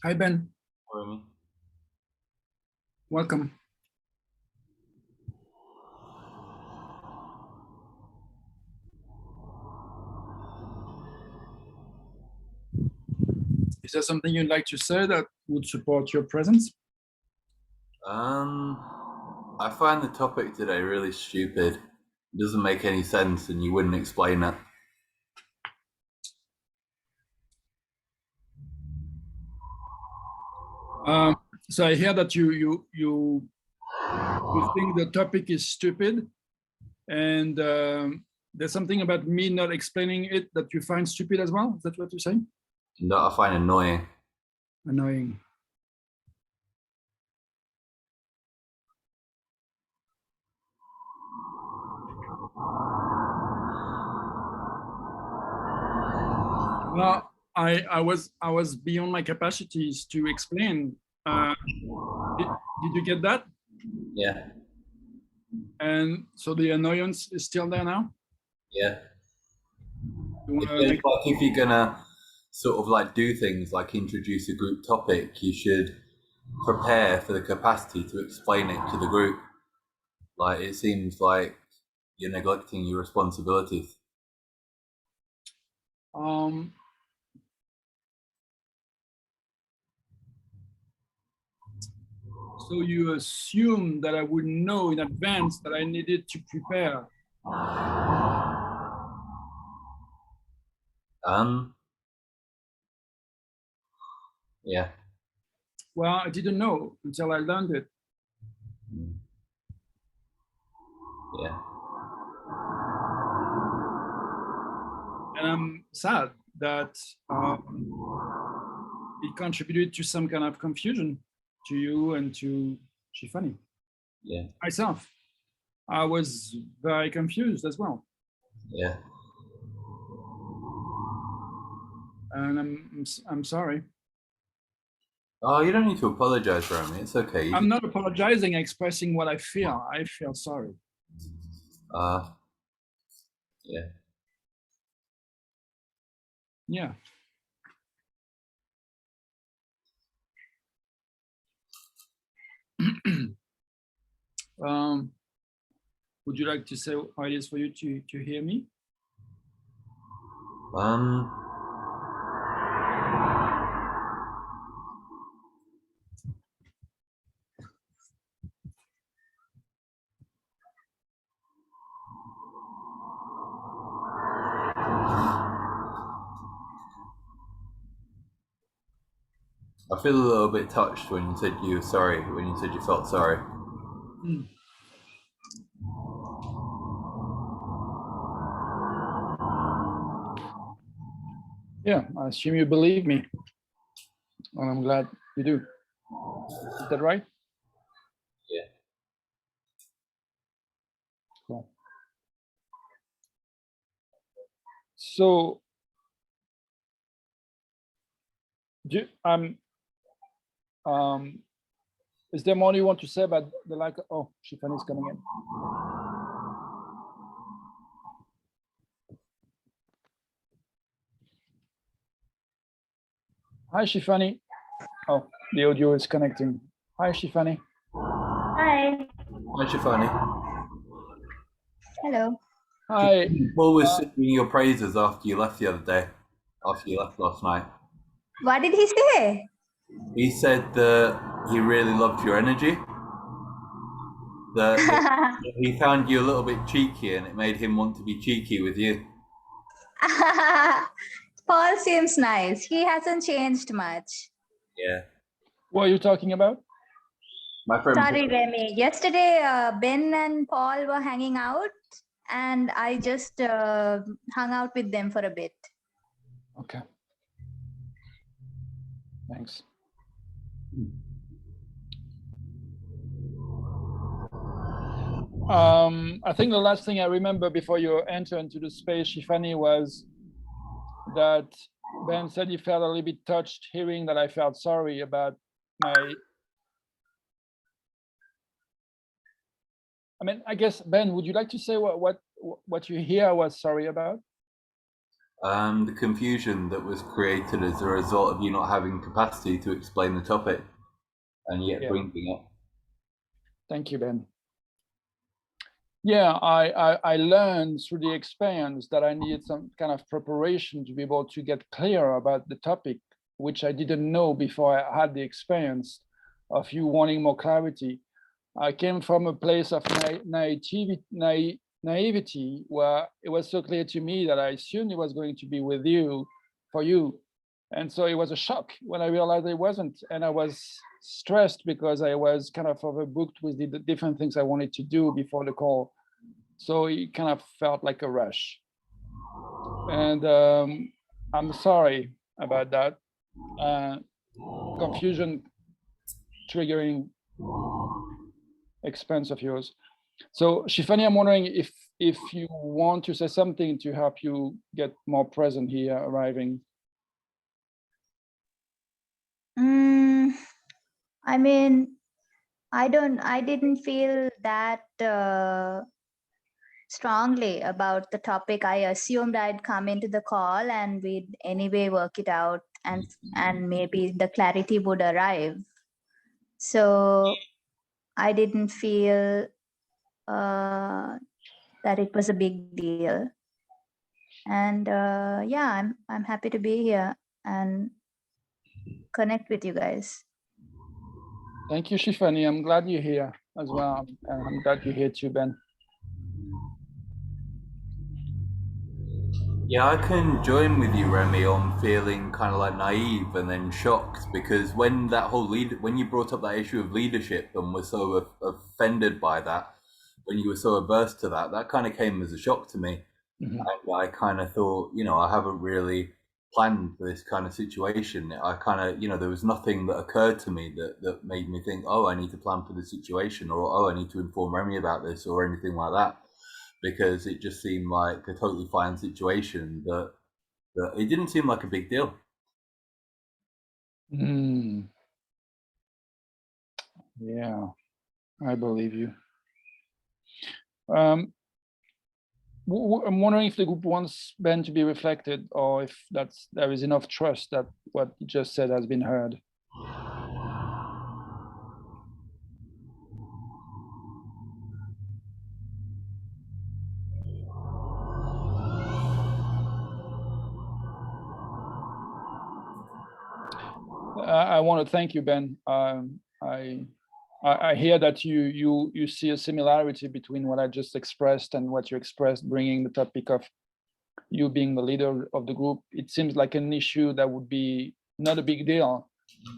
Hi, Ben. Rémi. Welcome. Is there something you'd like to say that would support your presence? I find the topic today really stupid. It doesn't make any sense, and you wouldn't explain it. So I hear that you think the topic is stupid, and there's something about me not explaining it that you find stupid as well. Is that what you're saying? That I find annoying. Annoying. Well, I was beyond my capacities to explain. Did you get that? Yeah. And so the annoyance is still there now? Yeah. Like if you're gonna sort of like do things like introduce a group topic, you should prepare for the capacity to explain it to the group. Like, it seems like you're neglecting your responsibilities. So you assume that I would know in advance that I needed to prepare. Yeah. Well, I didn't know until I learned it. Yeah. And I'm sad that it contributed to some kind of confusion to you and to Shifani. Yeah. Myself, I was very confused as well. Yeah. And I'm sorry. Oh, you don't need to apologize for me. It's okay. I'm not apologizing, expressing what I feel. I feel sorry. Yeah. Yeah. Would you like to say how it is for you to hear me? I feel a little bit touched when you said you were sorry, when you said you felt sorry. Yeah, I assume you believe me. And I'm glad you do. Is that right? Yeah. Cool. So, is there more you want to say about the lack of, oh, Shifani is coming in. Hi, Shifani. Oh, the audio is connecting. Hi, Shifani. Hi. Hi, Shifani. Hello. Hi. Paul was singing your praises after you left the other day, after you left last night. What did he say? He said that he really loved your energy. That he found you a little bit cheeky, and it made him want to be cheeky with you. Paul seems nice. He hasn't changed much. Yeah. What are you talking about? My friend. Sorry, Remy. Yesterday, Ben and Paul were hanging out, and I just hung out with them for a bit. Okay. Thanks. I think the last thing I remember before you enter into the space, Shifani, was that Ben said he felt a little bit touched hearing that I felt sorry about my. I mean, I guess, Ben, would you like to say what you hear was sorry about? The confusion that was created as a result of you not having capacity to explain the topic, and yet bringing it. Thank you, Ben. Yeah, I learned through the experience that I needed some kind of preparation to be able to get clear about the topic, which I didn't know before I had the experience of you wanting more clarity. I came from a place of naivety where it was so clear to me that I assumed it was going to be with you, for you. And so it was a shock when I realized it wasn't. And I was stressed because I was kind of overbooked with the different things I wanted to do before the call. So it kind of felt like a rush. And I'm sorry about that. Confusion triggering expense of yours. So Shifani, I'm wondering if you want to say something to help you get more present here arriving. I mean, I didn't feel that strongly about the topic. I assumed I'd come into the call and we'd anyway work it out, and maybe the clarity would arrive. So I didn't feel that it was a big deal. And yeah, I'm happy to be here and connect with you guys. Thank you, Shifani. I'm glad you're here as well. And I'm glad you're here too, Ben. Yeah, I can join with you, Remy, on feeling kind of like naive and then shocked, because when that whole when you brought up that issue of leadership and were so offended by that, when you were so averse to that, that kind of came as a shock to me. Mm-hmm. And I kind of thought, I haven't really planned for this kind of situation. I kind of, there was nothing that occurred to me that made me think, oh, I need to plan for this situation, or oh, I need to inform Remy about this, or anything like that. Because it just seemed like a totally fine situation that it didn't seem like a big deal. Yeah, I believe you. I'm wondering if the group wants Ben to be reflected, or if there is enough trust that what you just said has been heard. I want to thank you, Ben. I hear that you see a similarity between what I just expressed and what you expressed, bringing the topic of you being the leader of the group. It seems like an issue that would be not a big deal,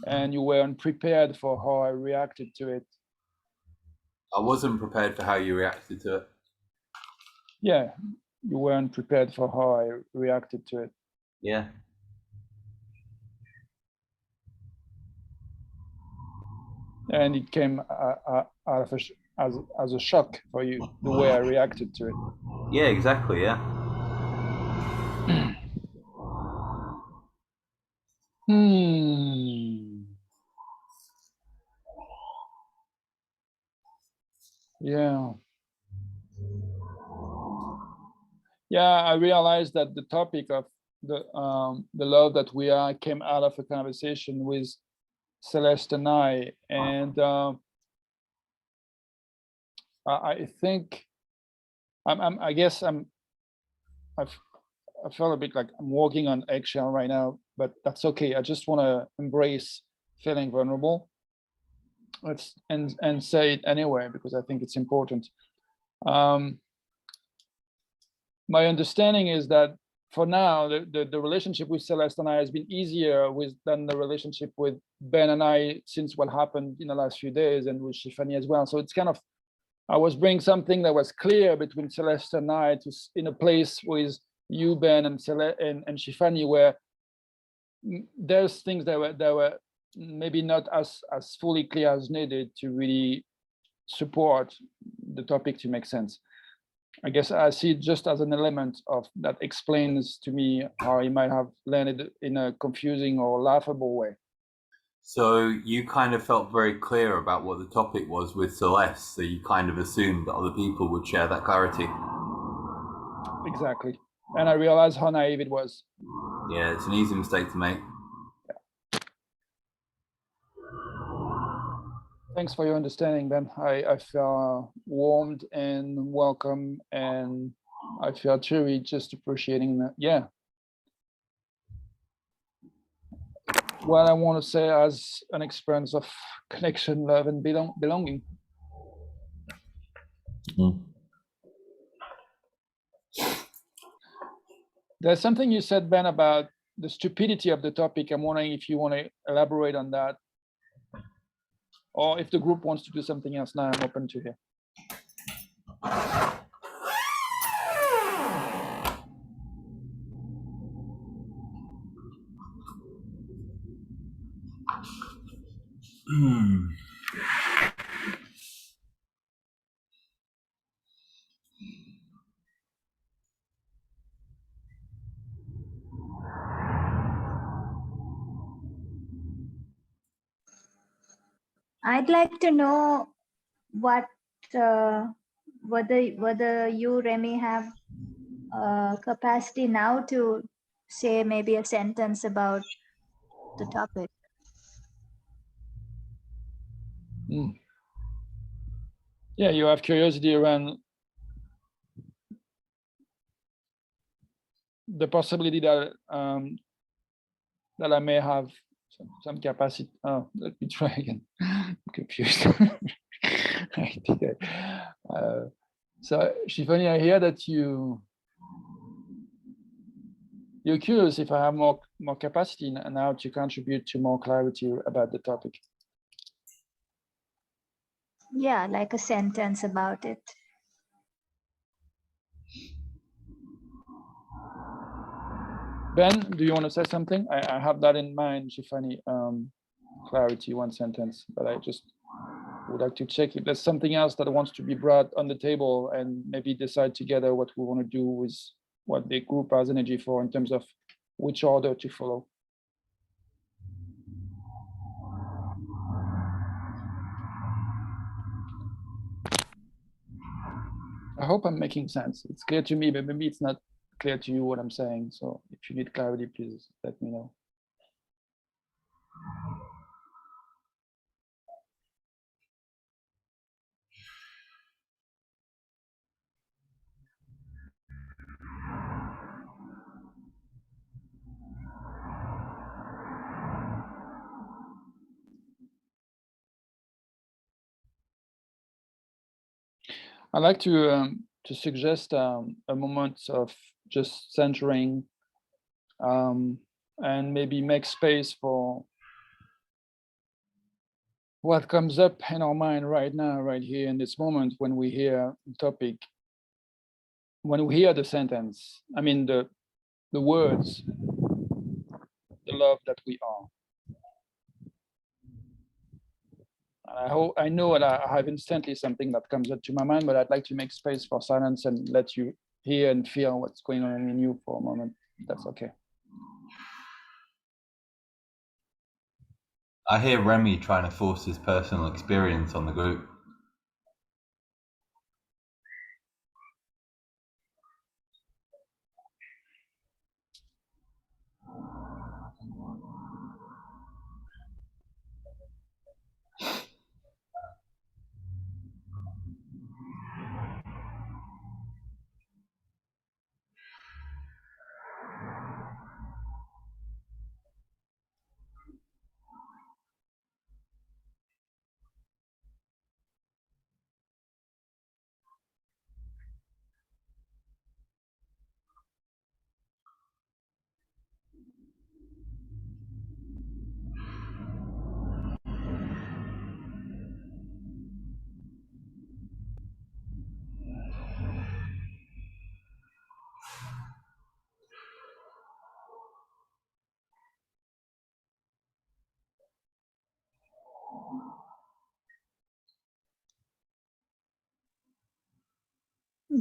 and you were unprepared for how I reacted to it. I wasn't prepared for how you reacted to it. Yeah, you weren't prepared for how I reacted to it. Yeah. And it came out of as a shock for you, the way I reacted to it. Yeah, exactly. Yeah. Yeah. Yeah, I realized that the topic of the love that we are came out of a conversation with Celeste and I think I guess I'm I feel a bit like I'm walking on eggshell right now, but that's okay. I just want to embrace feeling vulnerable. And say it anyway, because I think it's important. My understanding is that for now, the relationship with Celeste and I has been easier than the relationship with Ben and I since what happened in the last few days, and with Shifani as well. So it's kind of, I was bringing something that was clear between Celeste and I in a place with you, Ben, and Shifani, where there's things that were maybe not as fully clear as needed to really support the topic to make sense. I guess I see it just as an element of that explains to me how he might have landed in a confusing or laughable way. So you kind of felt very clear about what the topic was with Celeste, so you kind of assumed that other people would share that clarity. Exactly. And I realized how naive it was. Yeah, it's an easy mistake to make. Thanks for your understanding, Ben. I feel warmed and welcome, and I feel truly just appreciating that. Yeah. What I want to say as an experience of connection, love, and belonging. There's something you said, Ben, about the stupidity of the topic. I'm wondering if you want to elaborate on that, or if the group wants to do something else now. I'm open to hear. I'd like to know whether you, Remy, have capacity now to say maybe a sentence about the topic. Yeah, you have curiosity around the possibility that that I may have some capacity. Oh, let me try again. I'm confused. So Shifani, I hear that you're curious if I have more capacity now to contribute to more clarity about the topic. Yeah, like a sentence about it. Ben, do you want to say something? I have that in mind, Shifani. Clarity, one sentence, but I just would like to check if there's something else that wants to be brought on the table, and maybe decide together what we want to do with what the group has energy for in terms of which order to follow. I hope I'm making sense. It's clear to me, but maybe it's not clear to you what I'm saying. So if you need clarity, please let me know. I'd like to suggest a moment of just centering and maybe make space for what comes up in our mind right now, right here in this moment, when we hear the topic, when we hear the sentence, I mean the words, the love that we are. I know that I have instantly something that comes up to my mind, but I'd like to make space for silence and let you hear and feel what's going on in you for a moment. That's okay. I hear Remy trying to force his personal experience on the group.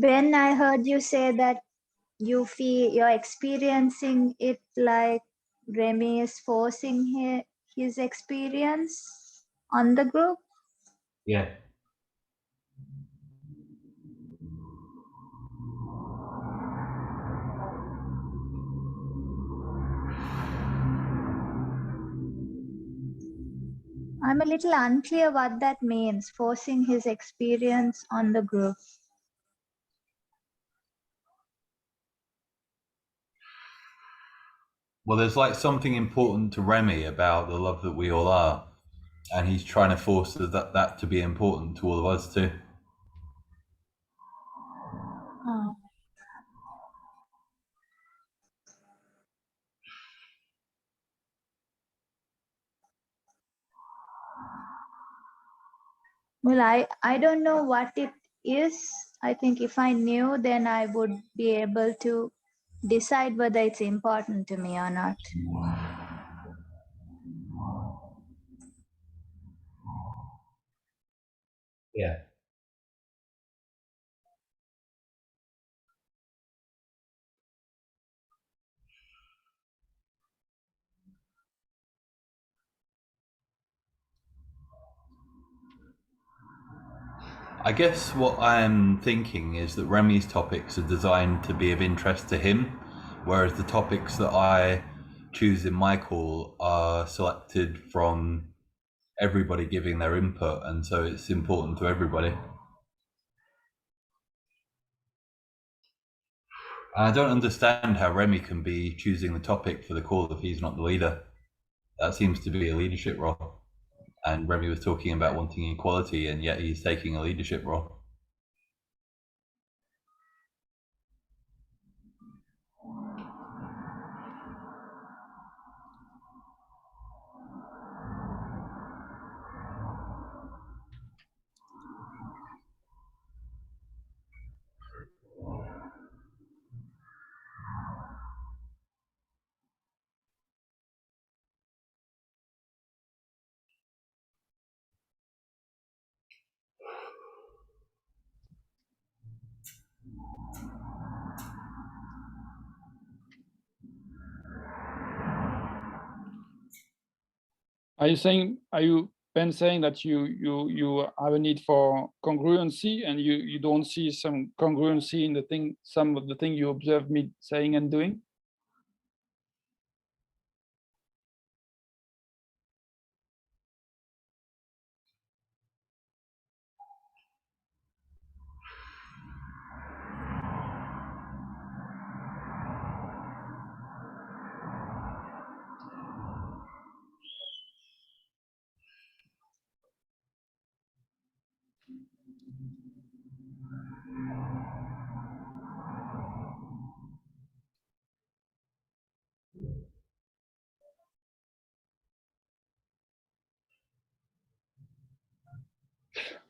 Ben, I heard you say that you feel you're experiencing it like Remy is forcing his experience on the group. Yeah. I'm a little unclear what that means, forcing his experience on the group. Well, there's like something important to Remy about the love that we all are, and he's trying to force that to be important to all of us too. Oh. Well, I don't know what it is. I think if I knew, then I would be able to decide whether it's important to me or not. Yeah. I guess what I'm thinking is that Remy's topics are designed to be of interest to him, whereas the topics that I choose in my call are selected from everybody giving their input, and so it's important to everybody. I don't understand how Remy can be choosing the topic for the call if he's not the leader. That seems to be a leadership role. And Remy was talking about wanting equality, and yet he's taking a leadership role. Are you Ben saying that you have a need for congruency and you don't see some congruency in some of the thing you observe me saying and doing?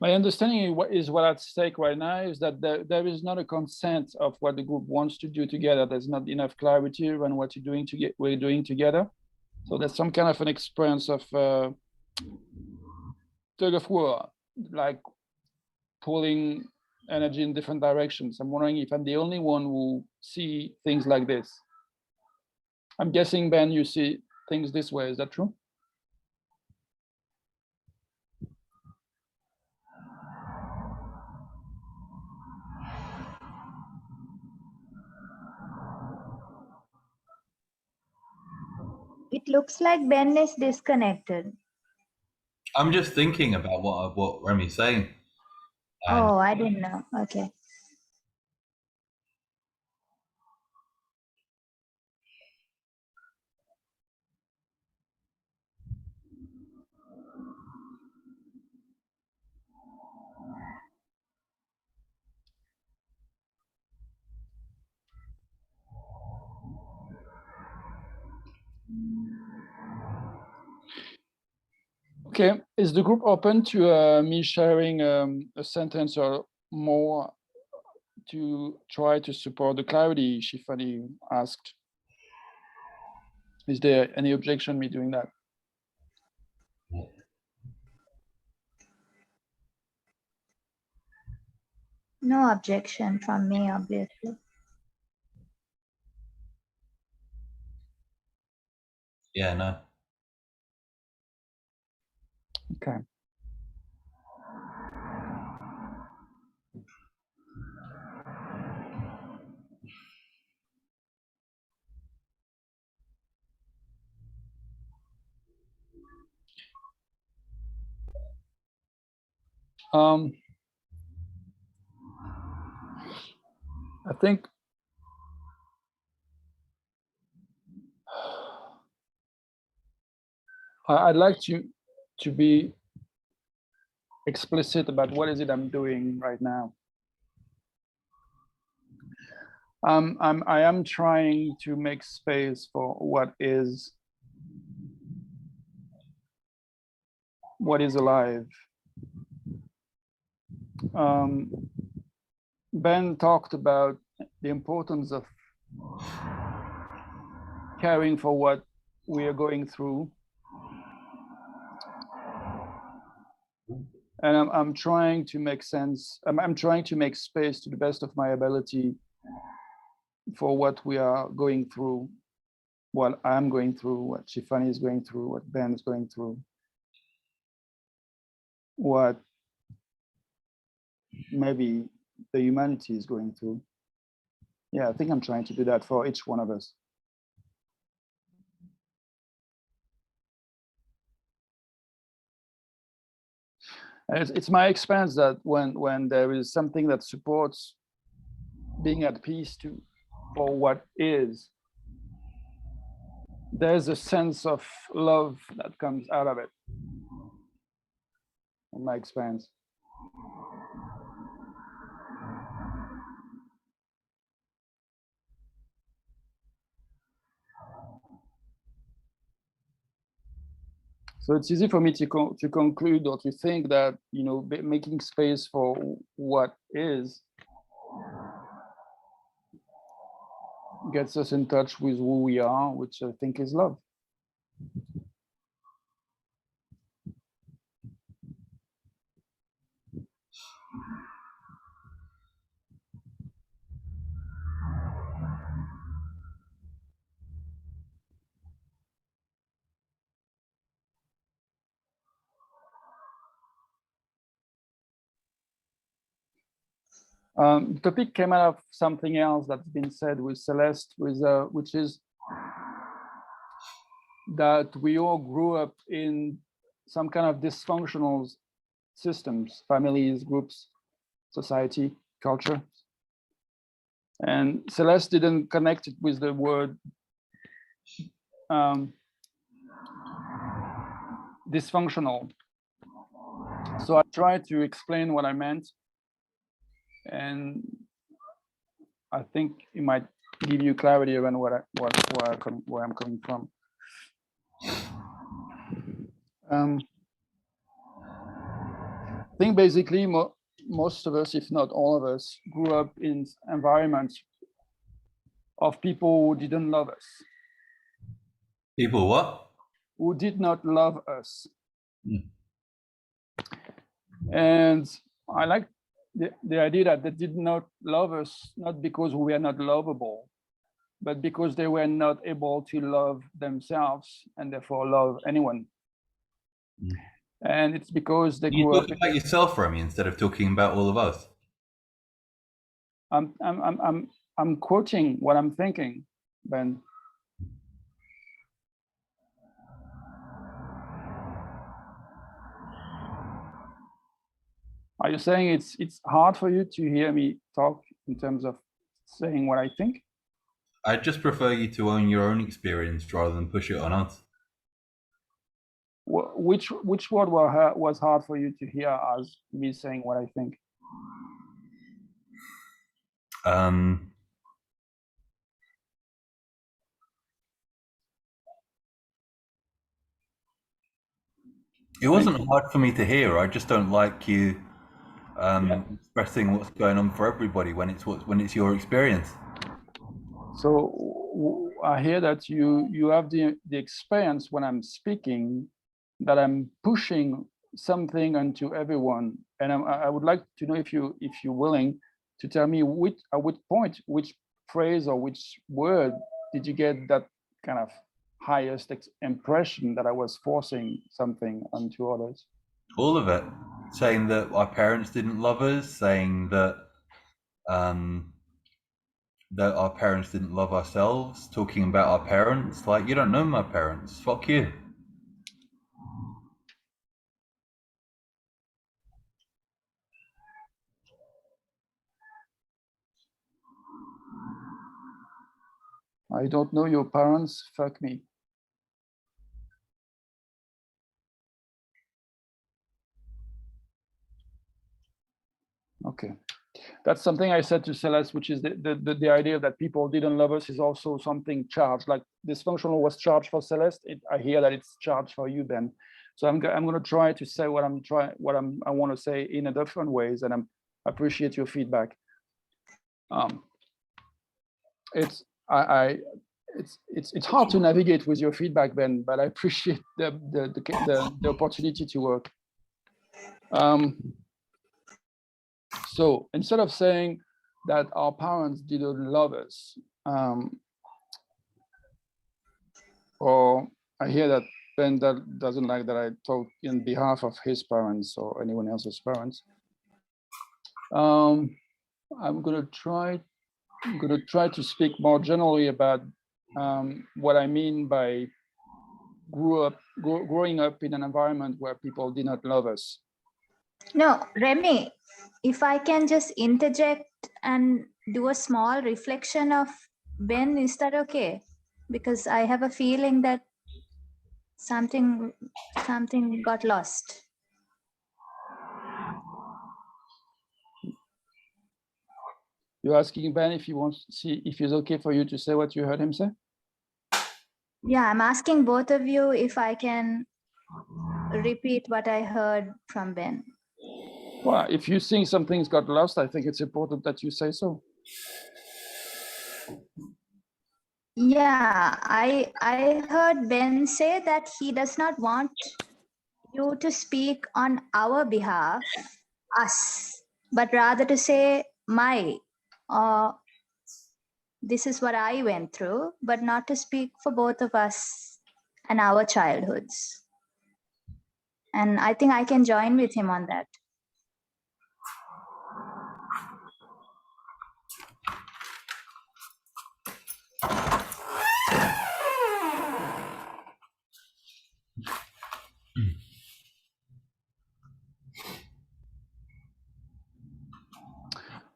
My understanding is what at stake right now is that there is not a consent of what the group wants to do together. There's not enough clarity around what we're doing together. So there's some kind of an experience of tug of war, like pulling energy in different directions. I'm wondering if I'm the only one who see things like this. I'm guessing, Ben, you see things this way. Is that true? It looks like Ben is disconnected. I'm just thinking about what Remy's saying. And Oh, I didn't know. Okay. Okay. Is the group open to me sharing a sentence or more to try to support the clarity Shifani asked? Is there any objection me doing that? No objection from me, obviously. Yeah, no. Okay. I think I'd like to be explicit about what is it I'm doing right now. I am trying to make space for what is alive. Ben talked about the importance of caring for what we are going through. And I'm trying to make sense. I'm trying to make space to the best of my ability for what we are going through, what I'm going through, what Shifani is going through, what Ben is going through, what maybe the humanity is going through. Yeah, I think I'm trying to do that for each one of us. And it's my experience that when there is something that supports being at peace for what is, there's a sense of love that comes out of it, in my experience. So it's easy for me to conclude or to think that, you know, making space for what is gets us in touch with who we are, which I think is love. The topic came out of something else that's been said with Celeste, which is that we all grew up in some kind of dysfunctional systems, families, groups, society, culture. And Celeste didn't connect it with the word dysfunctional. So I tried to explain what I meant, and I think it might give you clarity around where I'm coming from. I think basically most of us, if not all of us, grew up in environments of people who didn't love us. People what? Who did not love us. And I like the idea that they did not love us, not because we are not lovable, but because they were not able to love themselves and therefore love anyone. And it's because they grew up. You talk about yourself, Rémi, instead of talking about all of us. I'm quoting what I'm thinking, Ben. Are you saying it's hard for you to hear me talk in terms of saying what I think? I just prefer you to own your own experience rather than push it on us. Which word was hard for you to hear as me saying what I think? It wasn't hard for me to hear. I just don't like you expressing what's going on for everybody when it's your experience. So I hear that you have the experience when I'm speaking that I'm pushing something onto everyone, and I would like to know if you're willing to tell me at which point, which phrase or which word did you get that kind of highest impression that I was forcing something onto others? All of it. Saying that our parents didn't love us, saying that that our parents didn't love ourselves, talking about our parents. Like, you don't know my parents. Fuck you. I don't know your parents, fuck me. Okay. That's something I said to Celeste, which is the idea that people didn't love us is also something charged. Like dysfunctional was charged for Celeste. I hear that it's charged for you, Ben. So I'm going to try to say what I want to say in a different ways, and I appreciate your feedback. It's hard to navigate with your feedback, Ben, but I appreciate the opportunity to work. So instead of saying that our parents didn't love us, or I hear that Ben doesn't like that I talk in behalf of his parents or anyone else's parents. I'm gonna try to speak more generally about what I mean by growing up in an environment where people did not love us. No, Remy, if I can just interject and do a small reflection of Ben, is that okay? Because I have a feeling that something got lost. You're asking Ben if he wants to see if it's okay for you to say what you heard him say? Yeah, I'm asking both of you if I can repeat what I heard from Ben. Well, if you think something's got lost, I think it's important that you say so. Yeah, I heard Ben say that he does not want you to speak on our behalf, us, but rather to say this is what I went through, but not to speak for both of us and our childhoods. And I think I can join with him on that.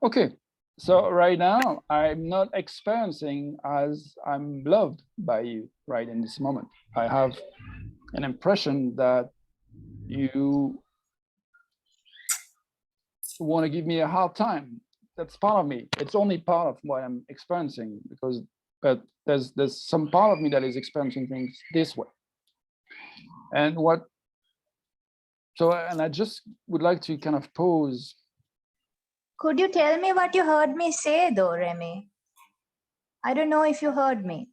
Okay, so right now I'm not experiencing as I'm loved by you right in this moment. I have an impression that you want to give me a hard time. That's part of me. It's only part of what I'm experiencing but there's some part of me that is experiencing things this way. And I just would like to kind of pose. Could you tell me what you heard me say though, Remy? I don't know if you heard me.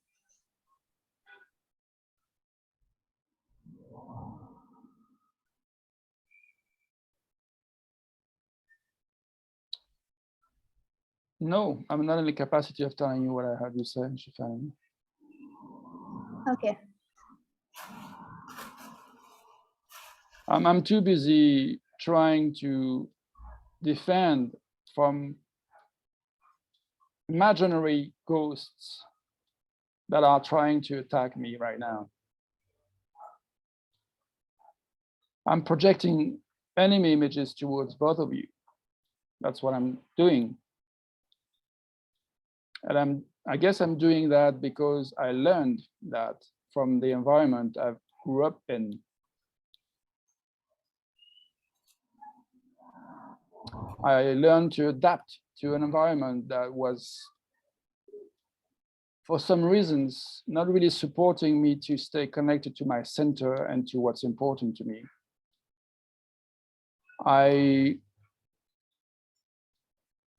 No, I'm not in the capacity of telling you what I heard you say, Shifani. Okay. I'm too busy trying to defend from imaginary ghosts that are trying to attack me right now. I'm projecting enemy images towards both of you. That's what I'm doing. And I guess I'm doing that because I learned that from the environment I grew up in. I learned to adapt to an environment that was, for some reasons, not really supporting me to stay connected to my center and to what's important to me.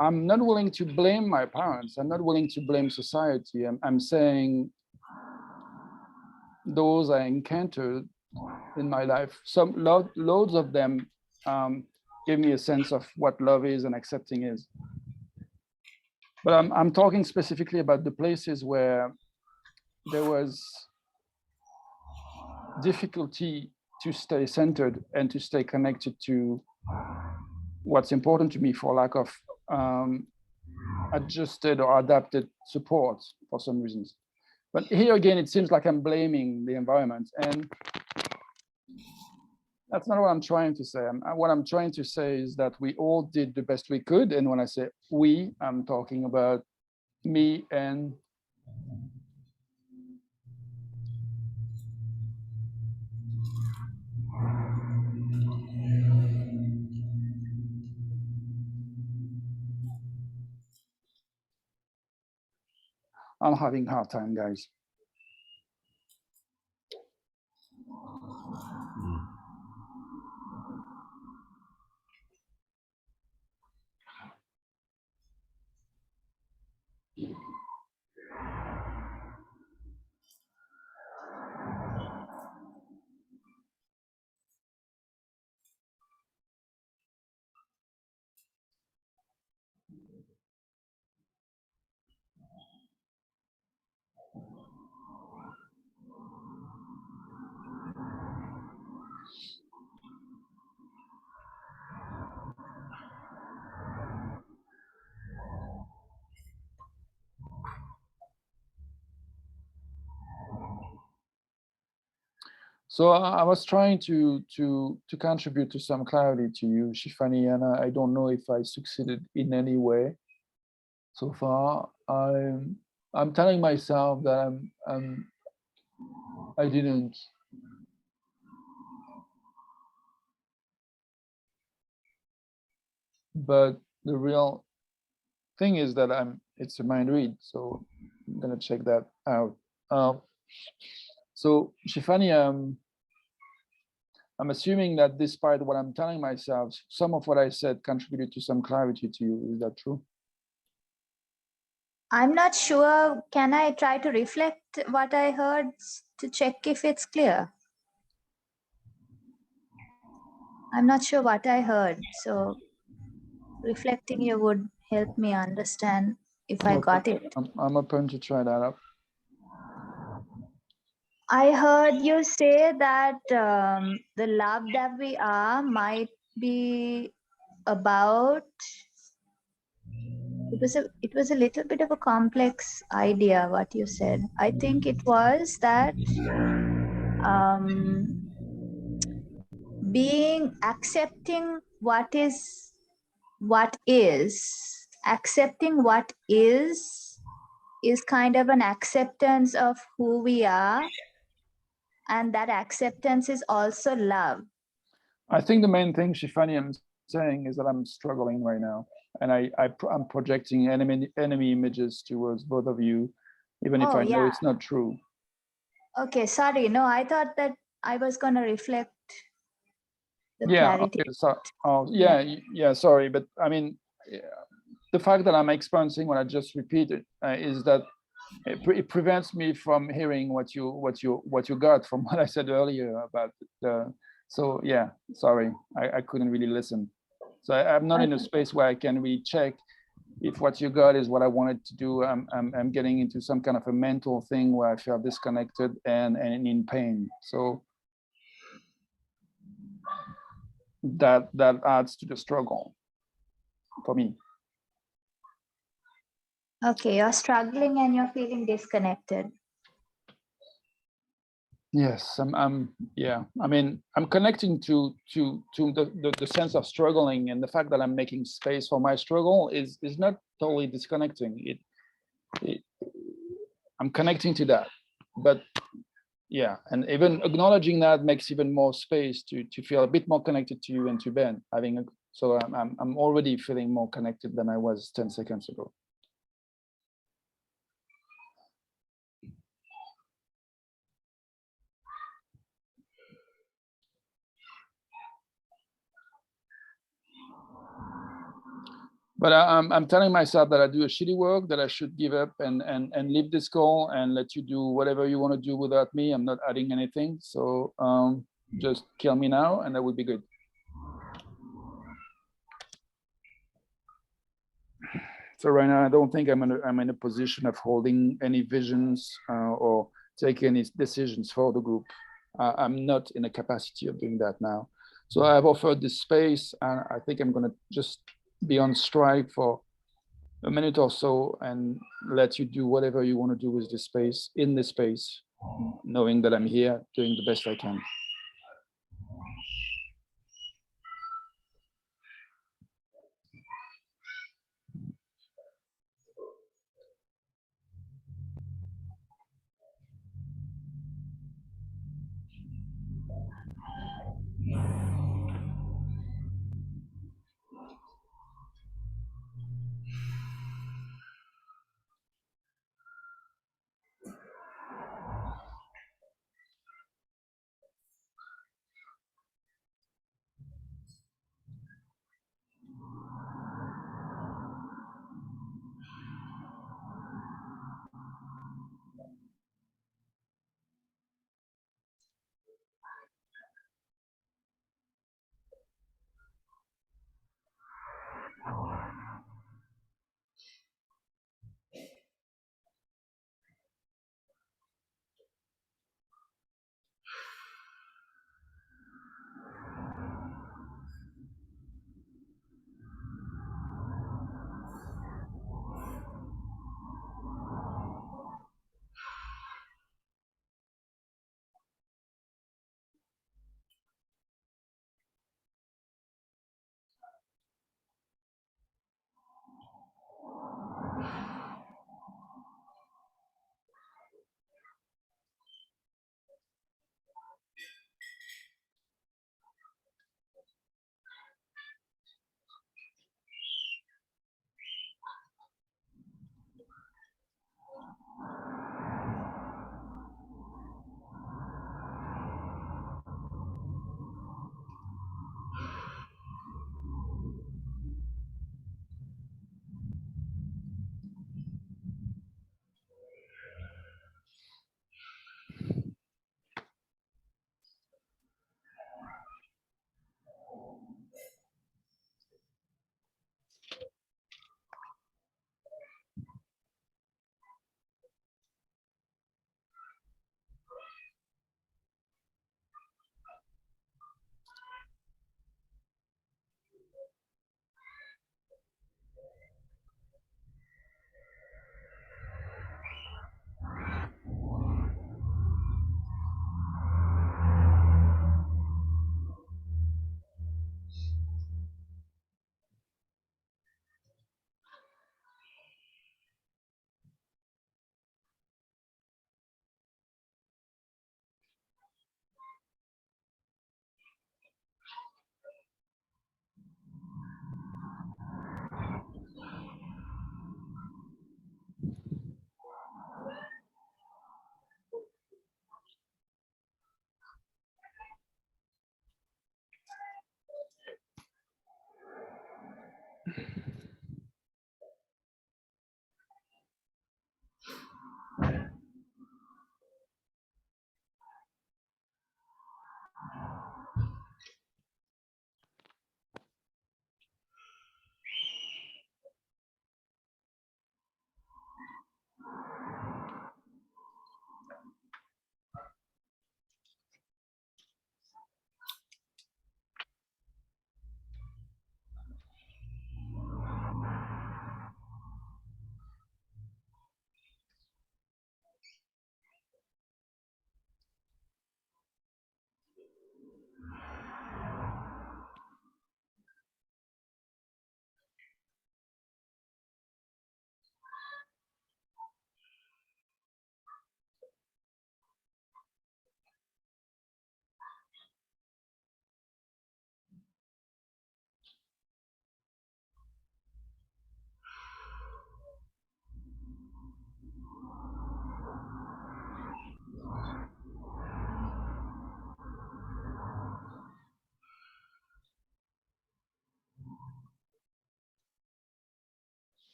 I'm not willing to blame my parents. I'm not willing to blame society. I'm saying those I encountered in my life, loads of them gave me a sense of what love is and accepting is. But I'm talking specifically about the places where there was difficulty to stay centered and to stay connected to what's important to me for lack of adjusted or adapted support for some reasons. But here again, it seems like I'm blaming the environment, and that's not what I'm trying to say. What I'm trying to say is that we all did the best we could. And when I say we, I'm talking about me and I'm having a hard time, guys. So I was trying to contribute to some clarity to you, Shifani, and I don't know if I succeeded in any way so far. I'm telling myself that I didn't. But the real thing is that it's a mind read, so I'm gonna check that out. So Shifani, I'm assuming that despite what I'm telling myself, some of what I said contributed to some clarity to you. Is that true? I'm not sure. Can I try to reflect what I heard to check if it's clear? I'm not sure what I heard. So reflecting you would help me understand if I got it. I'm open to try that out. I heard you say that the love that we are might be about. It was a little bit of a complex idea what you said. I think it was that being accepting accepting what is kind of an acceptance of who we are, and that acceptance is also love. I think the main thing, Shifani, I'm saying is that I'm struggling right now, and I'm projecting enemy images towards both of you, even if I know it's not true. Okay, sorry. No, I thought that I was going to reflect the clarity. Okay, so, sorry, but I mean, the fact that I'm experiencing what I just repeated is that it prevents me from hearing what you got from what I said earlier about the. So yeah, sorry, I couldn't really listen. So I'm not in a space where I can really check if what you got is what I wanted to do. I'm getting into some kind of a mental thing where I feel disconnected and in pain. So that adds to the struggle for me. Okay, you're struggling and you're feeling disconnected. Yes, yeah. I mean, I'm connecting to the sense of struggling, and the fact that I'm making space for my struggle is not totally disconnecting. I'm connecting to that, but yeah, and even acknowledging that makes even more space to feel a bit more connected to you and to Ben. So I'm already feeling more connected than I was 10 seconds ago. But I'm telling myself that I do a shitty work, that I should give up and leave this call and let you do whatever you want to do without me. I'm not adding anything. So just kill me now and that would be good. So right now, I don't think I'm in a position of holding any visions or take any decisions for the group. I'm not in a capacity of doing that now. So I've offered this space, and I think I'm going to just be on strike for a minute or so and let you do whatever you want to do with this space, in this space, knowing that I'm here doing the best I can.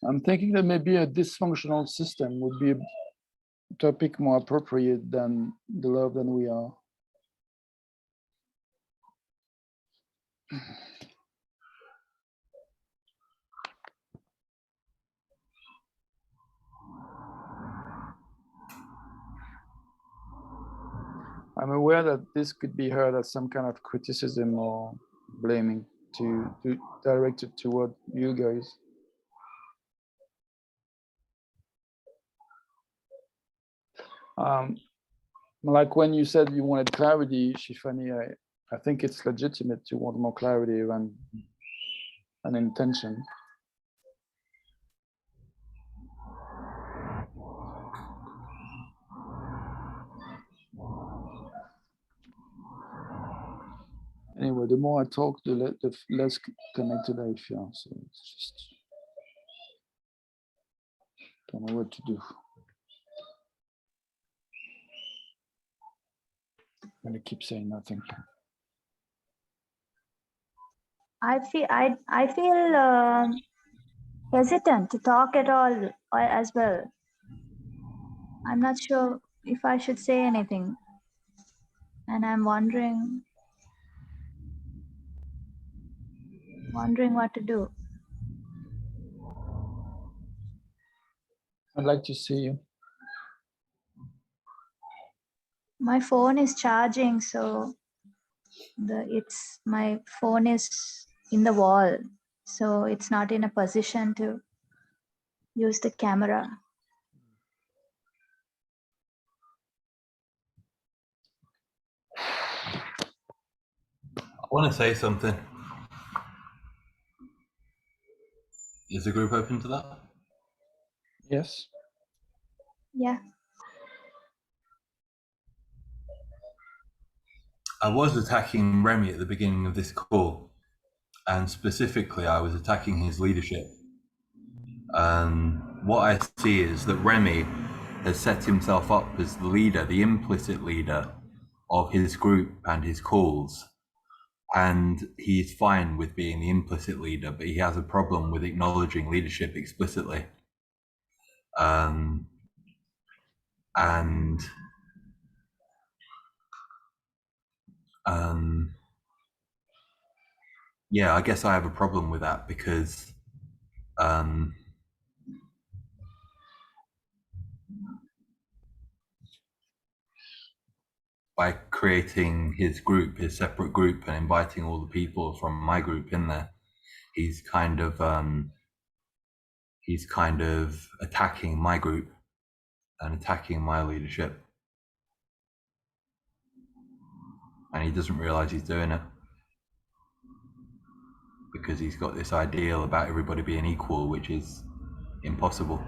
I'm thinking that maybe a dysfunctional system would be a topic more appropriate than the love than we are. I'm aware that this could be heard as some kind of criticism or blaming to directed toward you guys. Like when you said you wanted clarity, Shifani, I think it's legitimate to want more clarity than an intention. Anyway, the more I talk, the less connected I feel. So it's just don't know what to do. I'm gonna keep saying nothing. I feel hesitant to talk at all as well. I'm not sure if I should say anything, and I'm wondering what to do. I'd like to see you. My phone is charging, so my phone is in the wall, so it's not in a position to use the camera. I want to say something. Is the group open to that? Yes. Yeah. I was attacking Rémi at the beginning of this call, and specifically I was attacking his leadership. What I see is that Rémi has set himself up as the leader, the implicit leader of his group and his calls. And he's fine with being the implicit leader, but he has a problem with acknowledging leadership explicitly. Yeah, I guess I have a problem with that because by creating his group, his separate group, and inviting all the people from my group in there, he's kind of attacking my group and attacking my leadership, and he doesn't realize he's doing it because he's got this ideal about everybody being equal, which is impossible.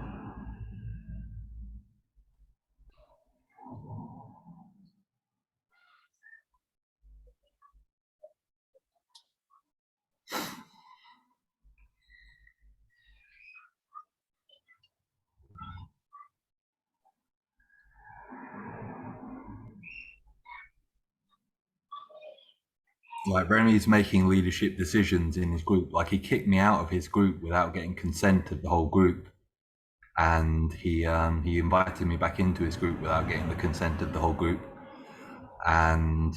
Like Rémi's making leadership decisions in his group. Like he kicked me out of his group without getting consent of the whole group, and he invited me back into his group without getting the consent of the whole group. And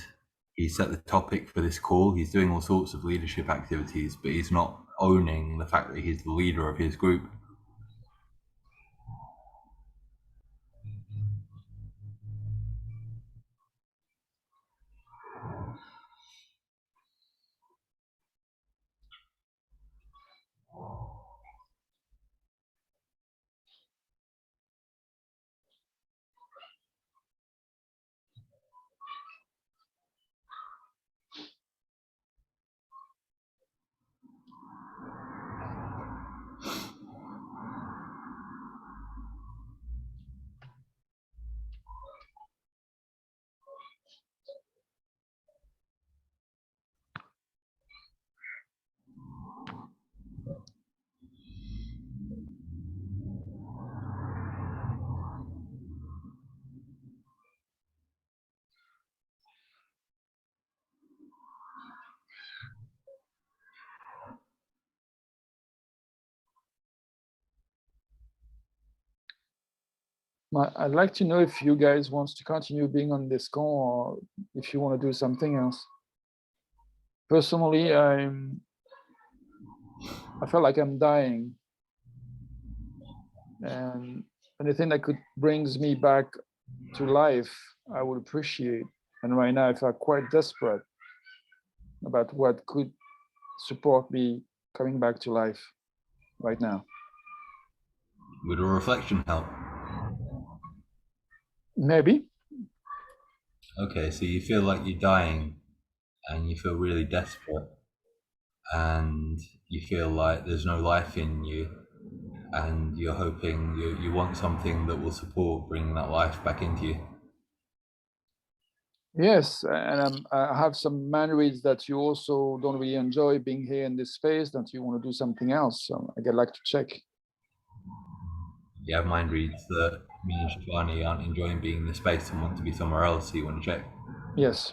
he set the topic for this call. He's doing all sorts of leadership activities, but he's not owning the fact that he's the leader of his group. I'd like to know if you guys want to continue being on this call or if you want to do something else. personally, I feel like I'm dying, and anything that could brings me back to life, I would appreciate. And right now, I feel quite desperate about what could support me coming back to life right now. Would a reflection help? Maybe. Okay, so you feel like you're dying and you feel really desperate and you feel like there's no life in you and you're hoping you want something that will support bringing that life back into you. Yes, and I have some man reads that you also don't really enjoy being here in this space, that you want to do something else. So I get like to check. You have mind reads that me and Shifani aren't enjoying being in this space and want to be somewhere else, so you want to check. Yes.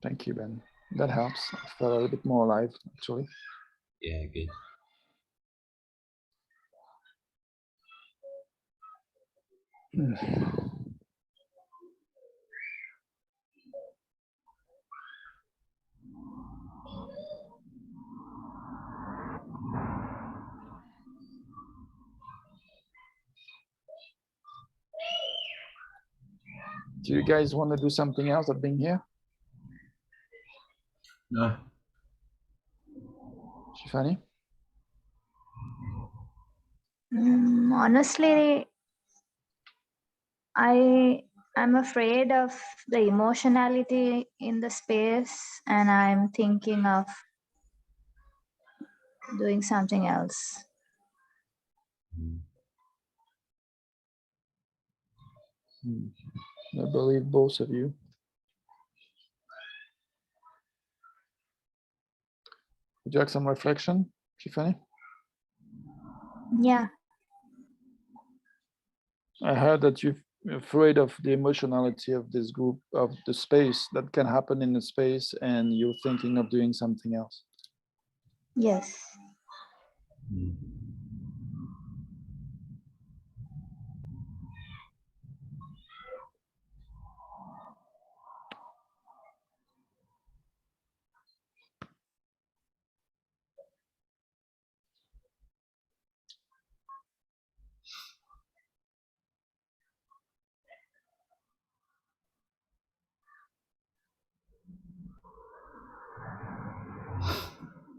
Thank you, Ben. That helps. I feel a little bit more alive, actually. Yeah, good. Do you guys want to do something else than being here? No. Shifani? Honestly, I'm afraid of the emotionality in the space, and I'm thinking of doing something else. I believe both of you. Would you like some reflection, Shifani? Yeah. I heard that you're afraid of the emotionality of this group, of the space that can happen in the space, and you're thinking of doing something else. Yes.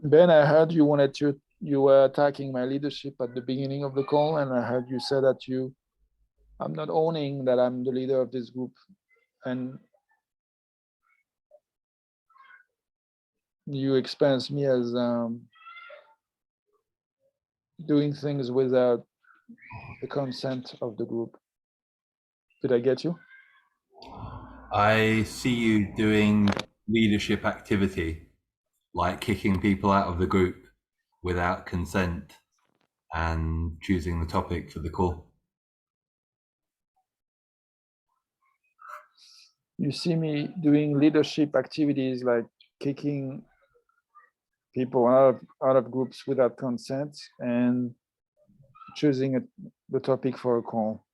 Ben, I heard you wanted to, you were attacking my leadership at the beginning of the call, and I heard you say that I'm not owning that I'm the leader of this group, and you expense me as doing things without the consent of the group. Did I get you? I see you doing leadership activity, like kicking people out of the group without consent and choosing the topic for the call. You see me doing leadership activities like kicking people out of groups without consent and choosing the topic for a call.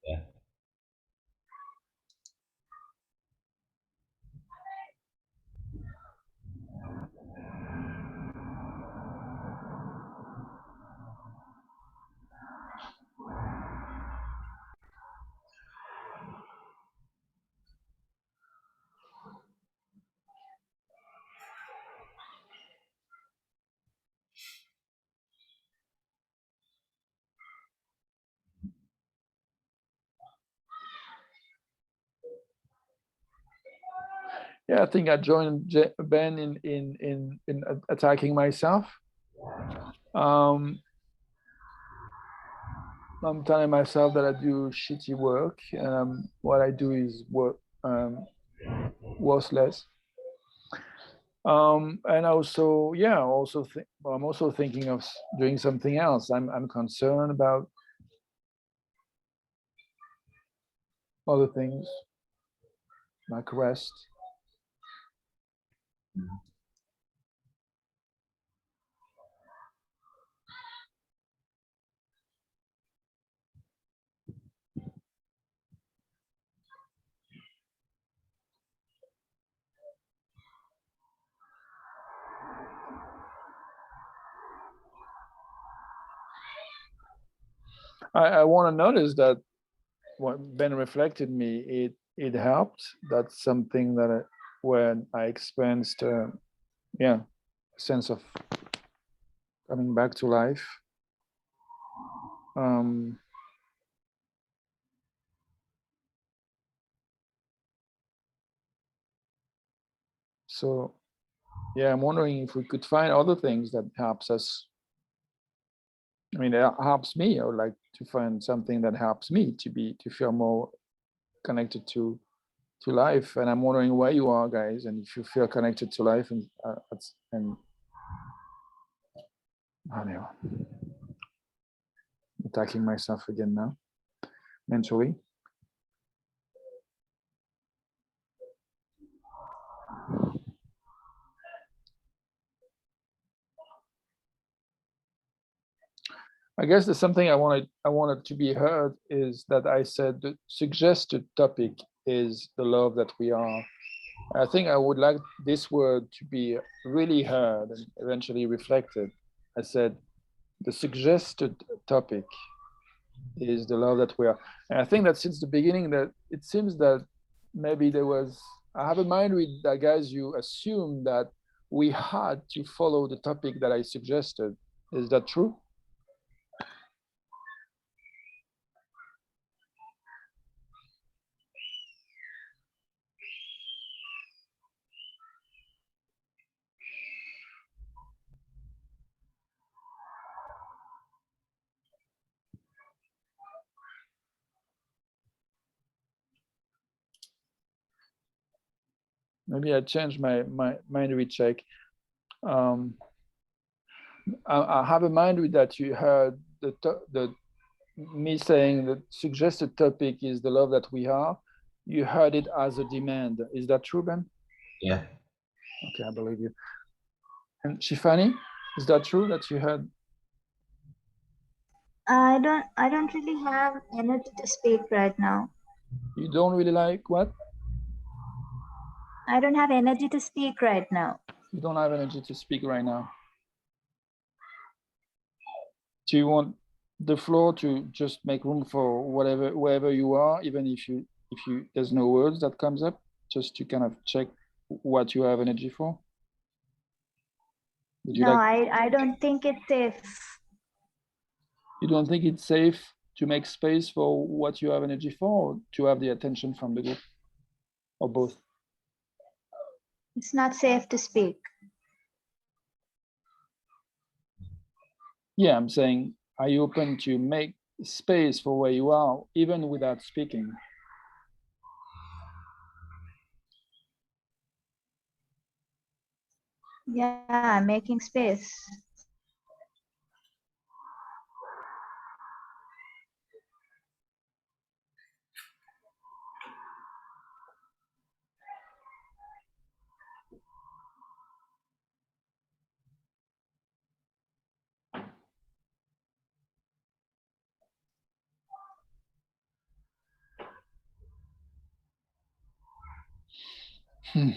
Yeah. Yeah, I think I joined Ben in attacking myself. I'm telling myself that I do shitty work, and what I do is worthless. And also, yeah, I'm also thinking of doing something else. I'm concerned about other things like rest. I want to notice that when Ben reflected me, it helped. That's something that when I experienced, yeah, a sense of coming back to life. So yeah, I'm wondering if we could find other things that helps us. I mean, it helps me. I would like to find something that helps me to feel more connected to life. And I'm wondering where you are, guys, and if you feel connected to life, and I don't know, attacking myself again now mentally. I guess there's something I wanted to be heard is that I said the suggested topic is the love that we are. I think I would like this word to be really heard and eventually reflected. I said the suggested topic is the love that we are. And I think that since the beginning that it seems that maybe there was, I have in mind with that, guys, you assume that we had to follow the topic that I suggested. Is that true? Maybe I changed my mind recheck. I have in mind with that you heard the me saying the suggested topic is the love that we are. You heard it as a demand. Is that true, Ben? Yeah. Okay, I believe you. And Shifani, is that true that you heard? I don't really have energy to speak right now. You don't really like what? I don't have energy to speak right now. You don't have energy to speak right now. Do you want the floor to just make room for whatever, wherever you are, even if you there's no words that comes up, just to kind of check what you have energy for? Would you No, like? I don't think it's safe. You don't think it's safe to make space for what you have energy for, or to have the attention from the group, or both? It's not safe to speak. Yeah, I'm saying, are you open to make space for where you are, even without speaking? Yeah, I'm making space. Hmm.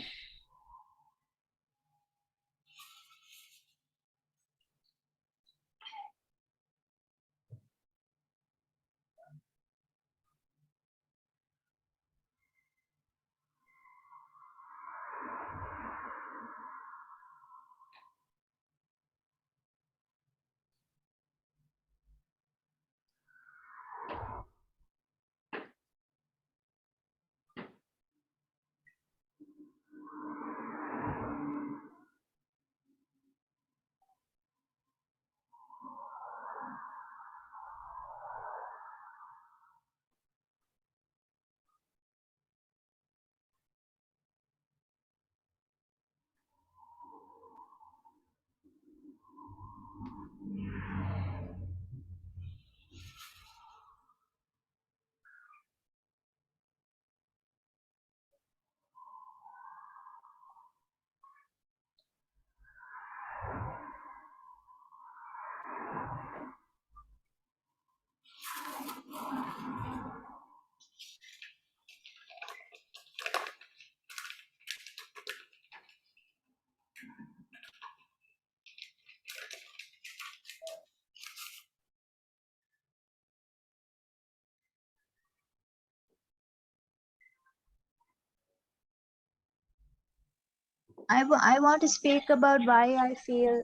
I want to speak about why I feel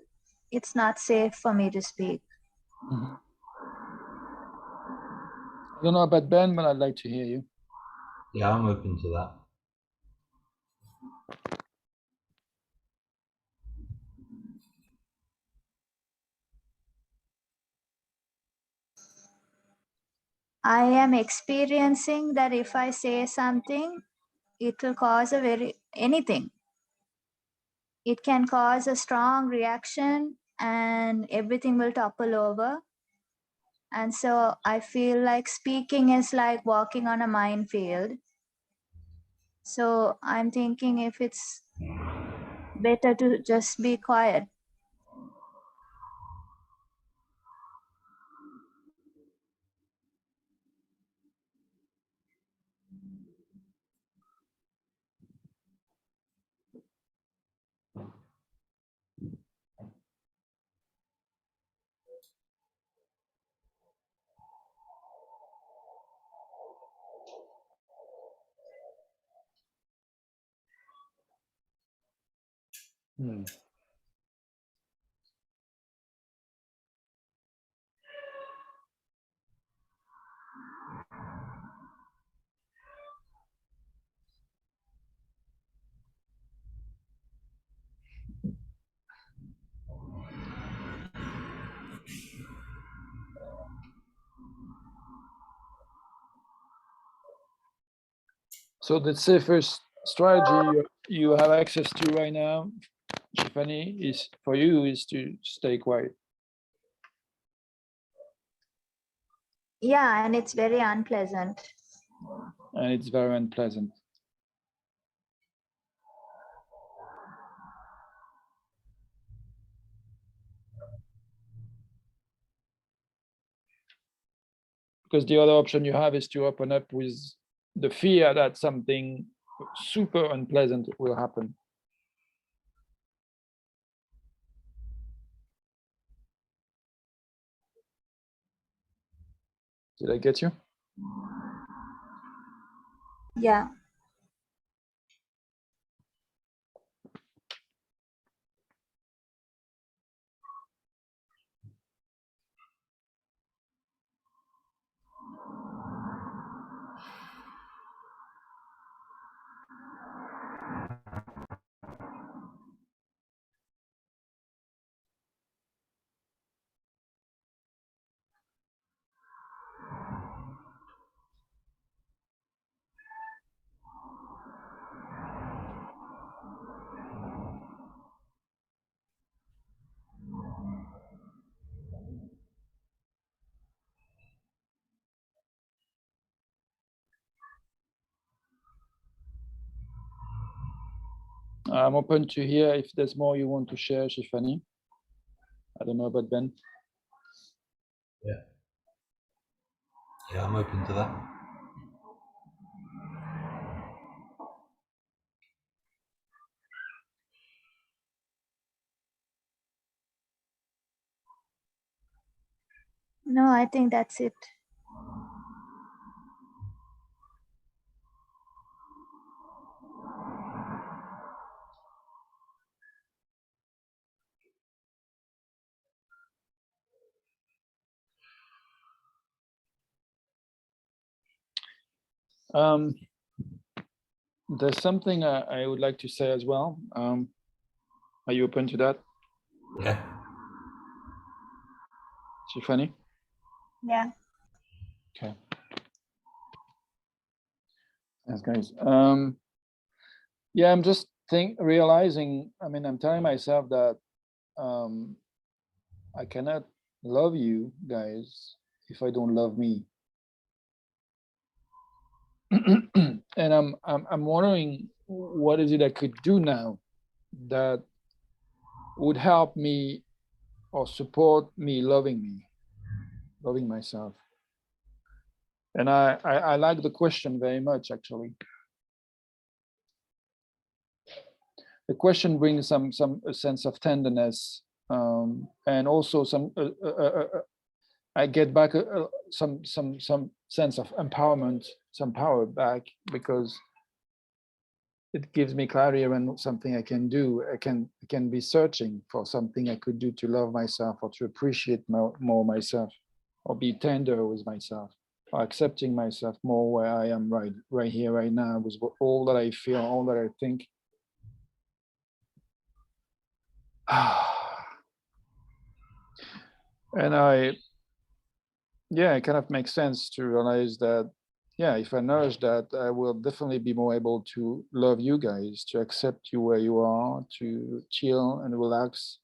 it's not safe for me to speak. I don't know about Ben, but I'd like to hear you. Yeah, I'm open to that. I am experiencing that if I say something, it will cause anything. It can cause a strong reaction and everything will topple over. And so I feel like speaking is like walking on a minefield. So I'm thinking if it's better to just be quiet. Hmm. So the safest strategy you have access to right now, Shifani, is for you is to stay quiet. Yeah, and it's very unpleasant. And it's very unpleasant. Because the other option you have is to open up with the fear that something super unpleasant will happen. Did I get you? Yeah. I'm open to hear if there's more you want to share, Shifani. I don't know about Ben. Yeah. Yeah, I'm open to that. No, I think that's it. There's something I would like to say as well. Are you open to that, Yeah. Shifani? Yeah. Okay. Thanks, guys. Yeah, I'm just realizing. I mean, I'm telling myself that I cannot love you guys if I don't love me. And I'm wondering what is it I could do now that would help me or support me loving myself. And I like the question very much, actually. The question brings a sense of tenderness, and also I get back some sense of empowerment, some power back, because it gives me clarity around something I can do. I can be searching for something I could do to love myself or to appreciate more myself, or be tender with myself, or accepting myself more where I am right here, right now, with all that I feel, all that I think. And it kind of makes sense to realize that, yeah, if I nourish that, I will definitely be more able to love you guys, to accept you where you are, to chill and relax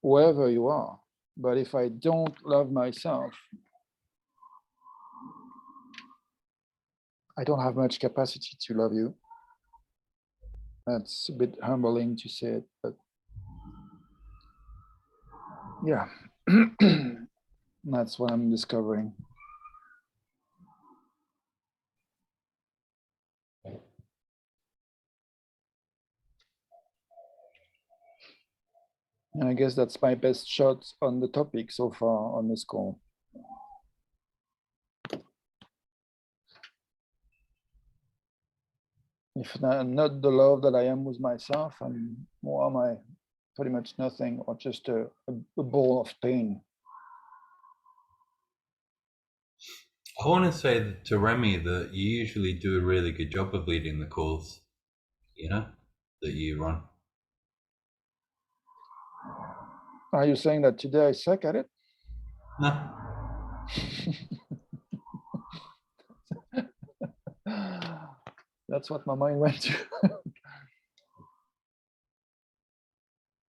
wherever you are. But if I don't love myself, I don't have much capacity to love you. That's a bit humbling to say it, but yeah, that's what I'm discovering. And I guess that's my best shot on the topic so far on this call. If I'm not the love that I am with myself, I'm more am I pretty much nothing, or just a ball of pain. I want to say to Remy that you usually do a really good job of leading the calls, you know, that you run. Are you saying that today I suck at it? No. That's what my mind went to.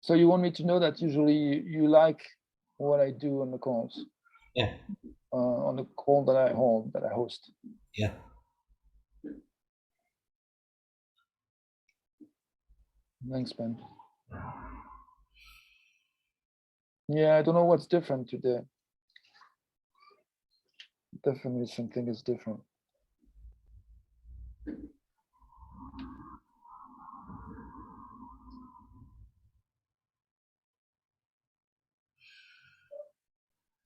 So you want me to know that usually you like what I do on the calls? Yeah. On the call that I host. Yeah. Thanks, Ben. Yeah, I don't know what's different today. Definitely something is different.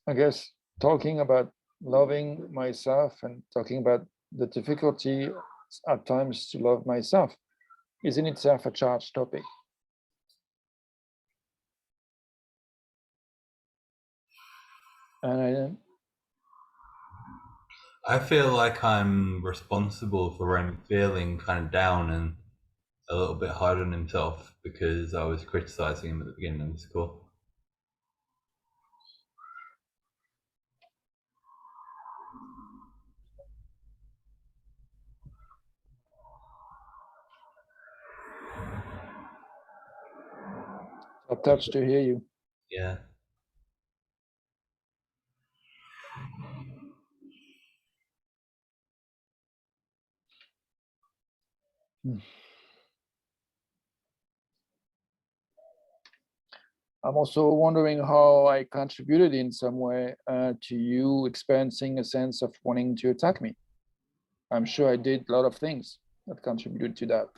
I guess talking about loving myself and talking about the difficulty at times to love myself is in itself a charged topic. And I feel like I'm responsible for Remy feeling kind of down and a little bit hard on himself because I was criticizing him at the beginning of this call. I'm touched to hear you. Yeah. I'm also wondering how I contributed in some way to you experiencing a sense of wanting to attack me. I'm sure I did a lot of things that contributed to that.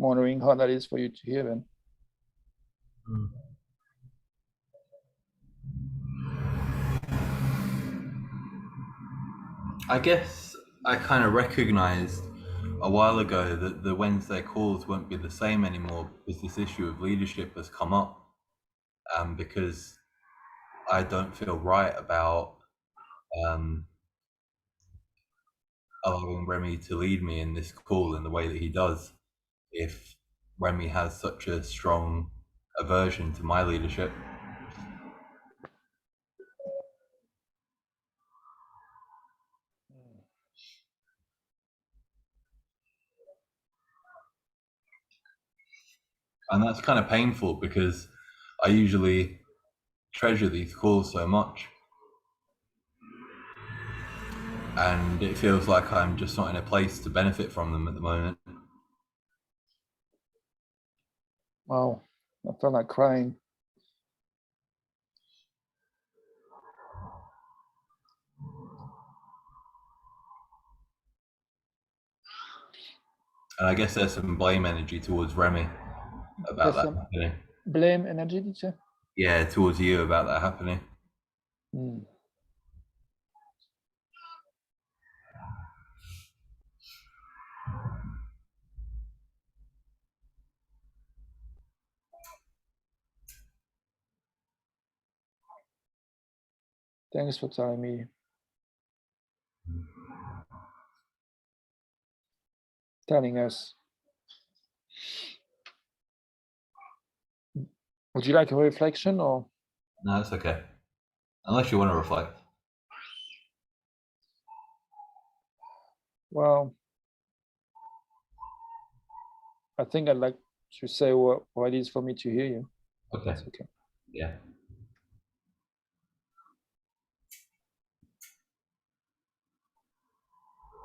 Wondering how that is for you to hear them. I guess I kind of recognized a while ago that the Wednesday calls won't be the same anymore because this issue of leadership has come up, because I don't feel right about allowing Remy to lead me in this call in the way that he does if Remy has such a strong aversion to my leadership. And that's kind of painful because I usually treasure these calls so much. And it feels like I'm just not in a place to benefit from them at the moment. Wow, I felt like crying. And I guess there's some blame energy towards Remy about There's that some happening. blame energy, did you? Yeah, towards you about that happening. Mm. Thanks for telling me. Telling us. Would you like a reflection or? No, that's okay. Unless you want to reflect. Well, I think I'd like to say what it is for me to hear you. Okay. That's okay. Yeah.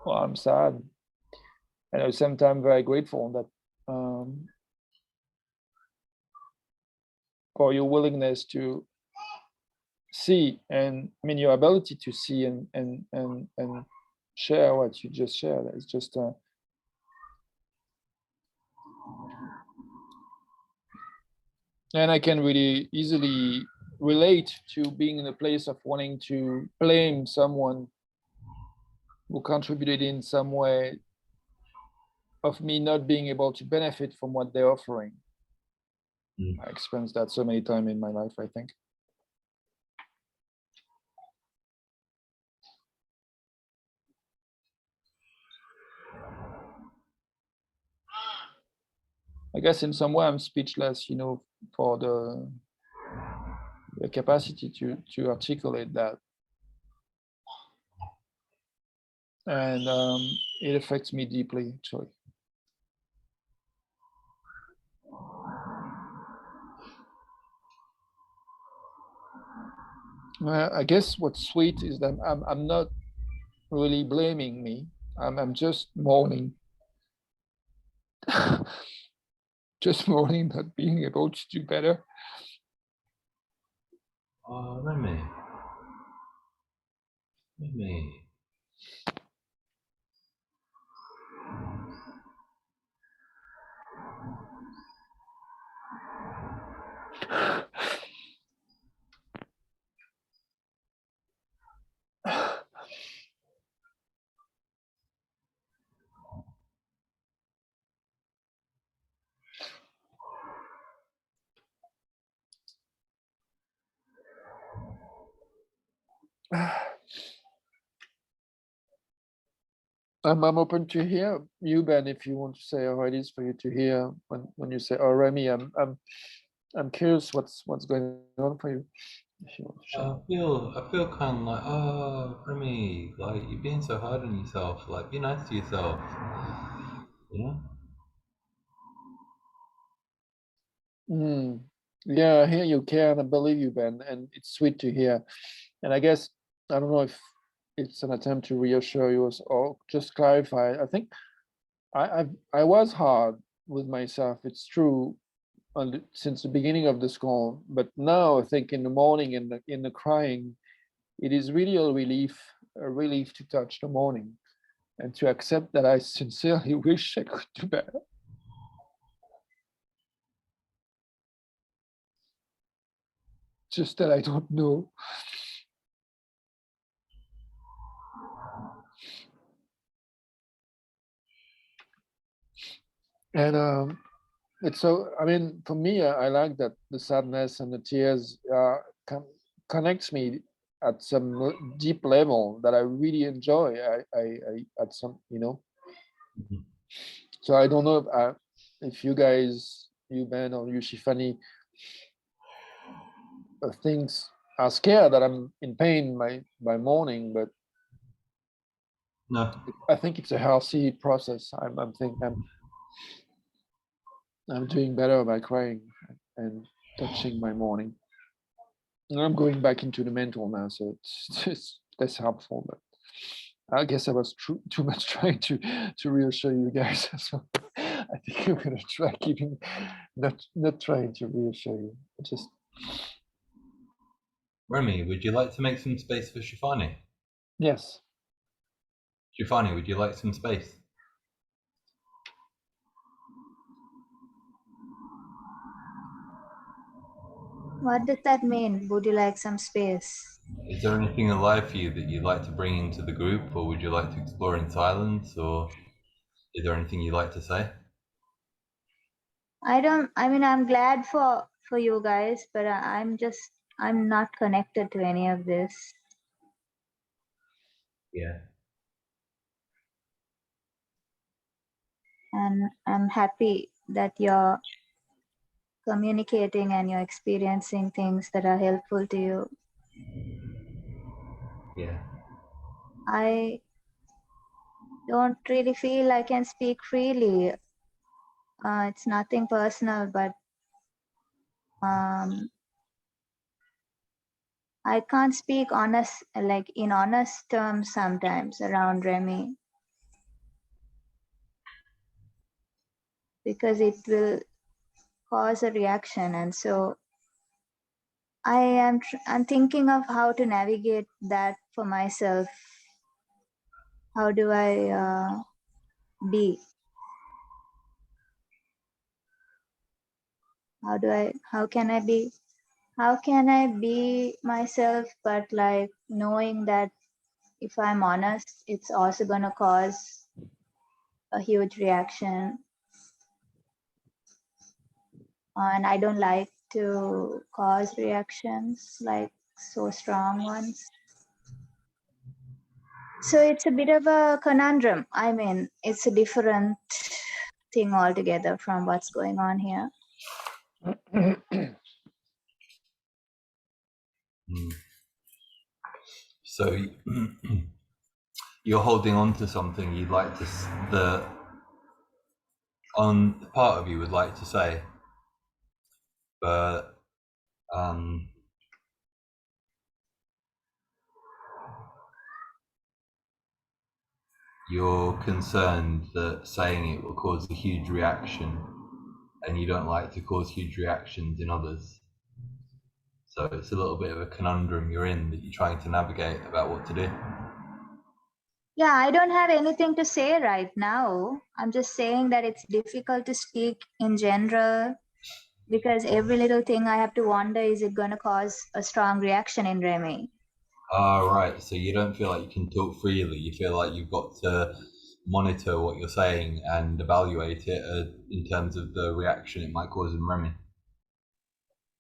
Well, I'm sad. And at the same time, very grateful that for your willingness to see, and I mean your ability to see and share what you just shared. It's just and I can really easily relate to being in a place of wanting to blame someone who contributed in some way of me not being able to benefit from what they're offering. I experienced that so many times in my life, I think. I guess in some way I'm speechless, you know, for the capacity to articulate that. And it affects me deeply, actually. I guess what's sweet is that I'm not really blaming me. I'm just mourning. Just mourning not being able to do better. Oh, Remy. Remy. I'm open to hear you, Ben, if you want to say how it is for you to hear when you say, "Oh, Remy, I'm curious what's going on for you." If you want to share. I feel kind of like, oh, Remy, like you're being so hard on yourself. Like, be nice to yourself. You know? Yeah, I hear you care and I believe you, Ben, and it's sweet to hear. And I guess I don't know if it's an attempt to reassure you or just clarify. I think I was hard with myself. It's true since the beginning of this call, but now I think in the morning in the crying, it is really a relief to touch the morning and to accept that I sincerely wish I could do better. Just that I don't know. And it's so, I mean, for me, I like that the sadness and the tears connects me at some deep level that I really enjoy. I at some, you know. Mhm. So I don't know if you guys, you Ben or you Shifani, things are scared that I'm in pain by morning, but No. I think it's a healthy process. I'm thinking I'm doing better by crying and touching my morning. And I'm going back into the mental now, so it's just less helpful. But I guess I was too much trying to reassure you guys. So I think I'm gonna try keeping not trying to reassure you. Just Remy, would you like to make some space for Shifani? yes. Shifani, would you like some space? What does that mean? Would you like some space? Is there anything alive for you that you'd like to bring into the group, or would you like to explore in silence, or is there anything you'd like to say? I mean, I'm glad for you guys, but I'm not connected to any of this. Yeah. And I'm happy that you're communicating and you're experiencing things that are helpful to you. Yeah. I don't really feel I can speak freely. It's nothing personal, but I can't speak in honest terms sometimes around Remy, because it will cause a reaction. And so I'm thinking of how to navigate that for myself. How do I be? How can I be myself, but like knowing that if I'm honest, it's also gonna cause a huge reaction. And I don't like to cause reactions, like so strong ones. So it's a bit of a conundrum. I mean, it's a different thing altogether from what's going on here. So you're holding on to something you'd like to, the part of you would like to say, but you're concerned that saying it will cause a huge reaction, and you don't like to cause huge reactions in others. So it's a little bit of a conundrum you're in that you're trying to navigate about what to do. Yeah, I don't have anything to say right now. I'm just saying that it's difficult to speak in general, because every little thing I have to wonder, is it going to cause a strong reaction in Remy? Right. So you don't feel like you can talk freely. You feel like you've got to monitor what you're saying and evaluate it in terms of the reaction it might cause in Remy.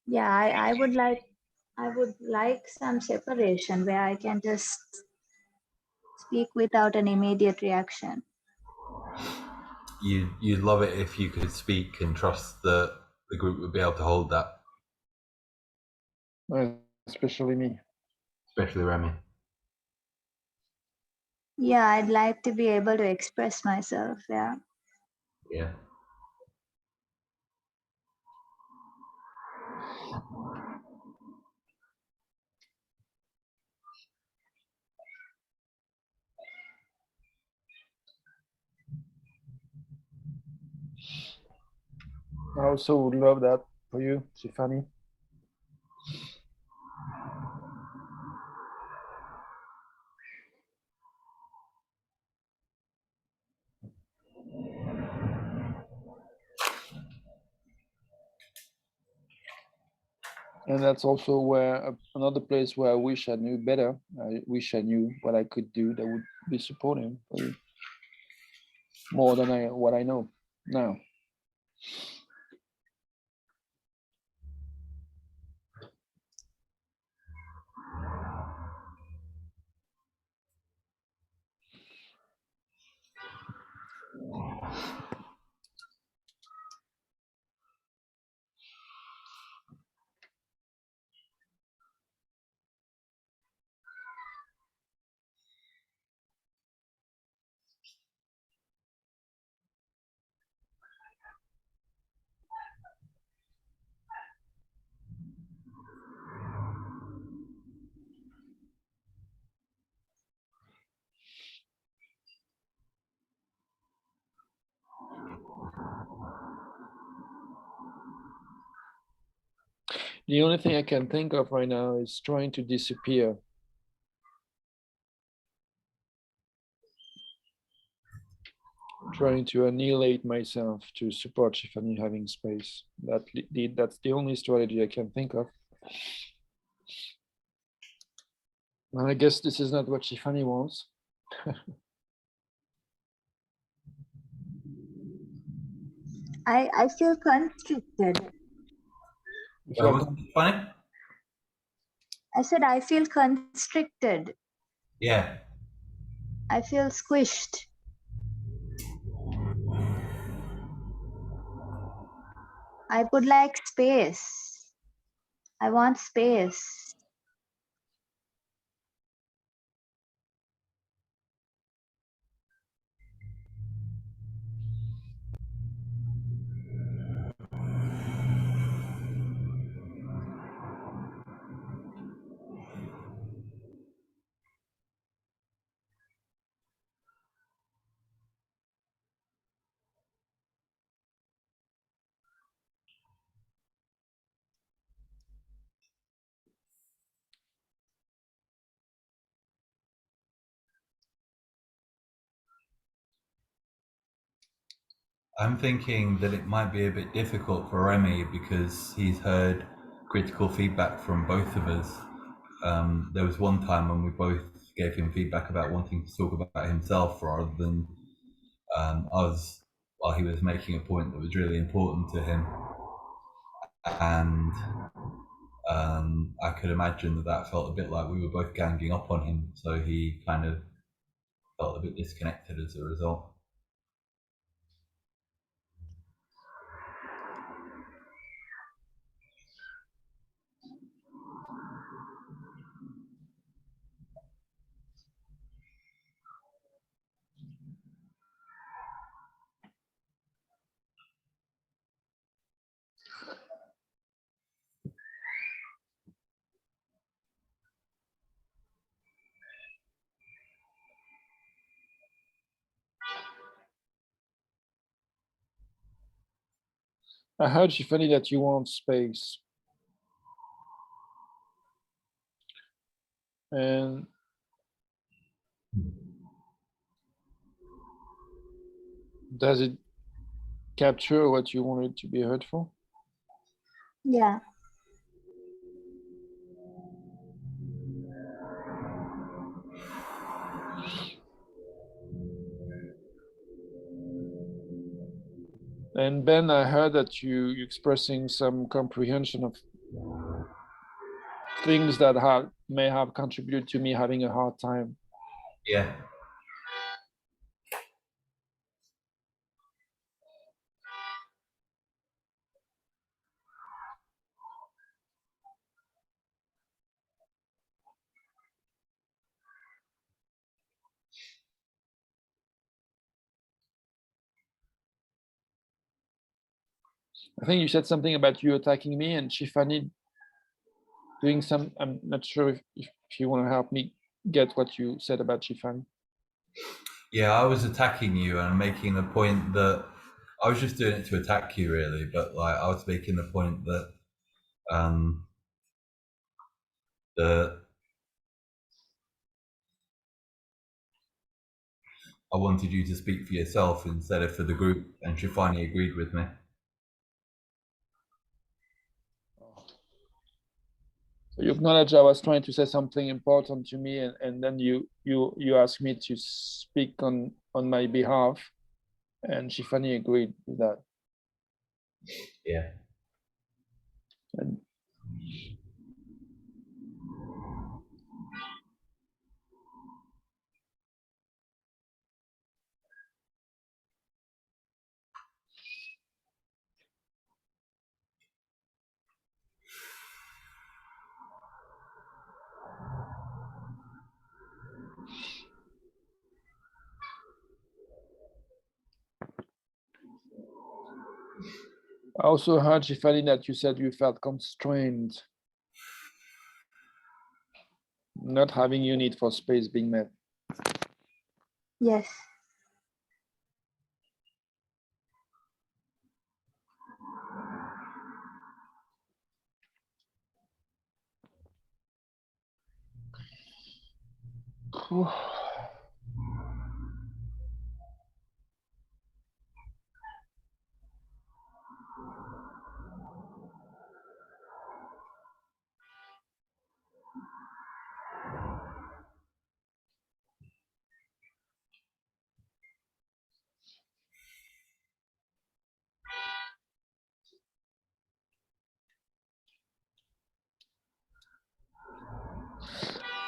Yeah, I would like some separation where I can just speak without an immediate reaction. You'd love it if you could speak and trust that the group would be able to hold that. Especially me. Especially Remy. Yeah, I'd like to be able to express myself. Yeah. Yeah. I also would love that for you, Shifani. And that's also where another place where I wish I knew better. I wish I knew what I could do that would be supportive for you more than what I know now. The only thing I can think of right now is trying to disappear. Trying to annihilate myself to support Shifani having space. That's the only strategy I can think of. And I guess this is not what Shifani wants. I feel constricted. You feel was it funny? I said I feel constricted. Yeah. I feel squished. I would like space. I want space. I'm thinking that it might be a bit difficult for Rémi because he's heard critical feedback from both of us. There was one time when we both gave him feedback about wanting to talk about himself rather than us, while he was making a point that was really important to him. And I could imagine that felt a bit like we were both ganging up on him, so he kind of felt a bit disconnected as a result. I heard, Shifani, that you want space. And does it capture what you wanted to be heard for? Yeah. And Ben, I heard that you expressing some comprehension of things that may have contributed to me having a hard time. Yeah. I think you said something about you attacking me and Shifani doing some. I'm not sure if you want to help me get what you said about Shifani. Yeah, I was attacking you and making the point that I was just doing it to attack you, really. But like, I was making the point that that I wanted you to speak for yourself instead of for the group, and Shifani agreed with me. So you acknowledge I was trying to say something important to me, and then you asked me to speak on my behalf, and Shifani agreed with that. Yeah. And I also heard, Shifani, that you said you felt constrained, not having your need for space being met. Yes.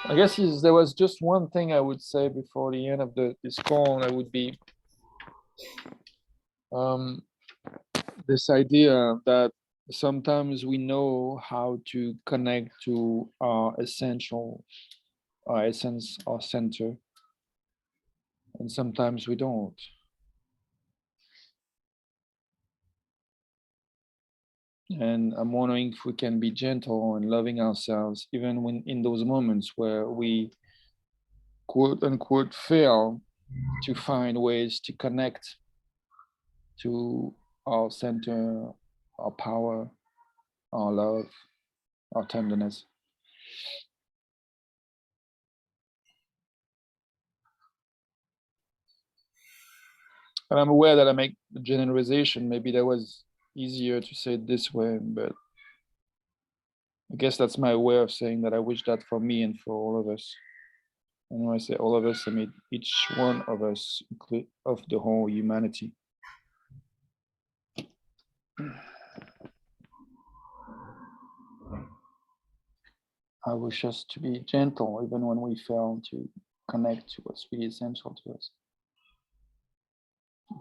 I guess there was just one thing I would say before the end of this call. That would be this idea that sometimes we know how to connect to our essential, our essence, our center, and sometimes we don't. And I'm wondering if we can be gentle and loving ourselves, even when in those moments where we quote unquote fail to find ways to connect to our center, our power, our love, our tenderness. And I'm aware that I make the generalization. Maybe that was easier to say it this way, but I guess that's my way of saying that I wish that for me and for all of us. And when I say all of us, I mean each one of us, of the whole humanity. I wish us to be gentle even when we fail to connect to what's really essential to us.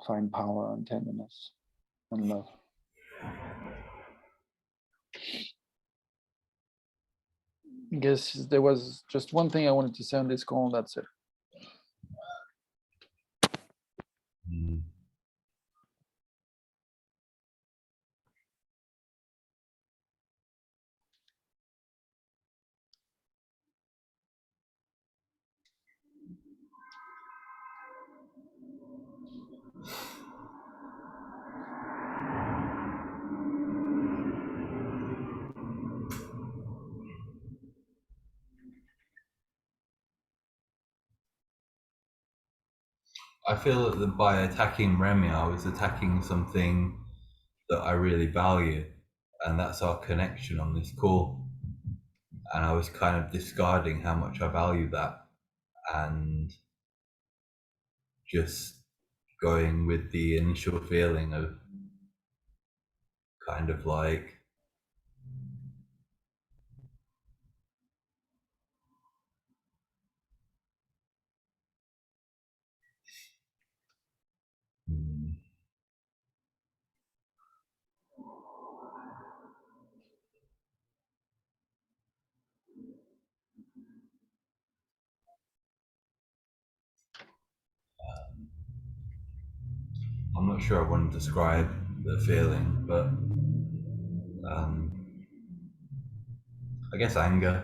Find power and tenderness and love. I guess there was just one thing I wanted to say on this call, and that's it. I feel that by attacking Remy, I was attacking something that I really value, and that's our connection on this call. And I was kind of discarding how much I value that and just going with the initial feeling of kind of like I'm not sure I want to describe the feeling, but I guess anger.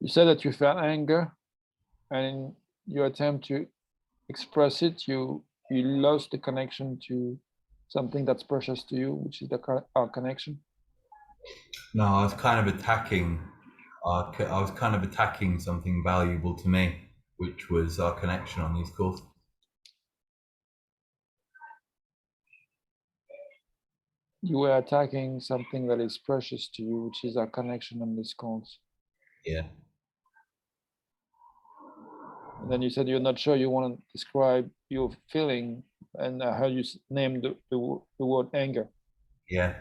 You said that you felt anger, and in your attempt to express it, you lost the connection to something that's precious to you, which is our connection. No, I was kind of attacking. I was kind of attacking something valuable to me, which was our connection on these calls. You were attacking something that is precious to you, which is our connection on these calls. Yeah. And then you said you're not sure you want to describe your feeling, and I heard you name the word anger. Yeah.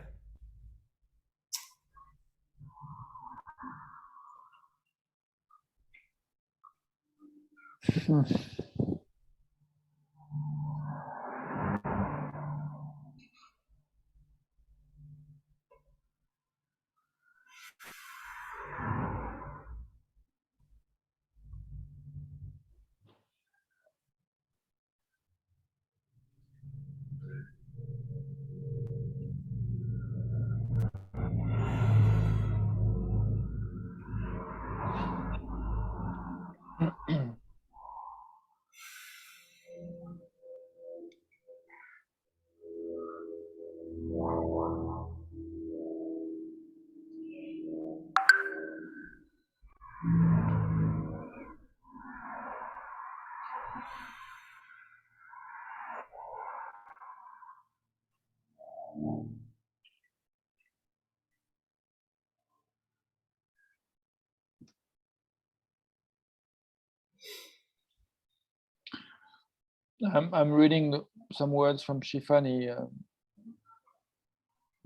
I'm reading some words from Shifani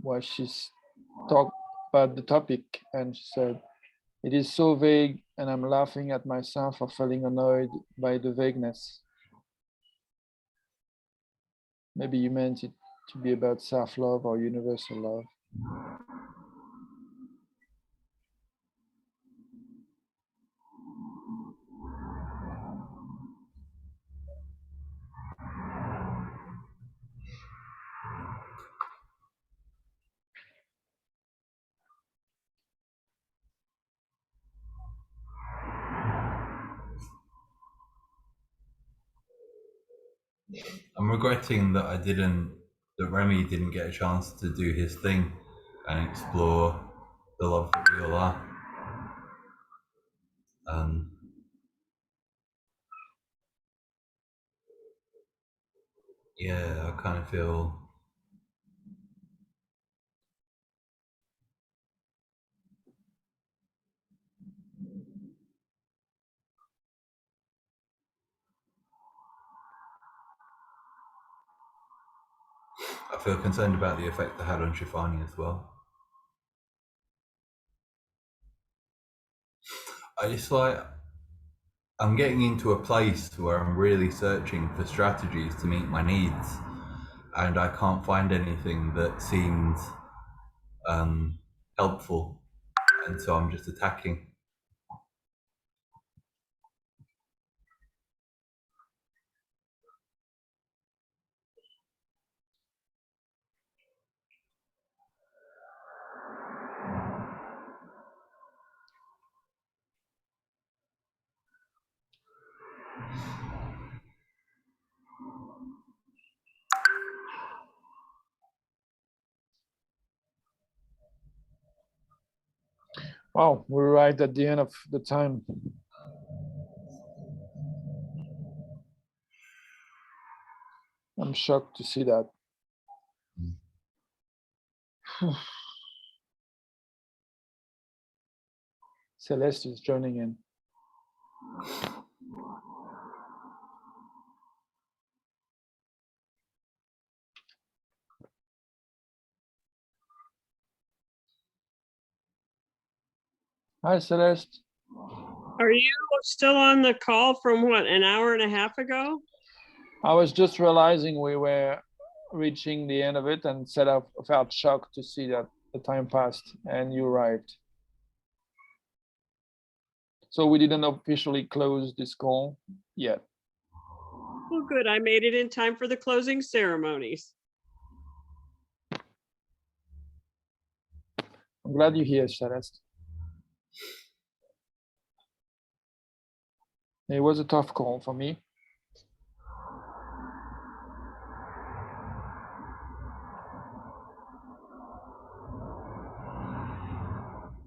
where she's talked about the topic, and she said, "It is so vague, and I'm laughing at myself for feeling annoyed by the vagueness." Maybe you meant it to be about self-love or universal love. I'm regretting that that Remy didn't get a chance to do his thing and explore the love that we all are. Yeah, I kind of feel concerned about the effect they had on Shifani as well. I'm getting into a place where I'm really searching for strategies to meet my needs, and I can't find anything that seems helpful, and so I'm just attacking. Wow, we're right at the end of the time. I'm shocked to see that. Celeste is joining in. Hi, Celeste. Are you still on the call from what, an hour and a half ago? I was just realizing we were reaching the end of it and said I felt shocked to see that the time passed and you arrived. So we didn't officially close this call yet. Well, good. I made it in time for the closing ceremonies. I'm glad you're here, Celeste. It was a tough call for me.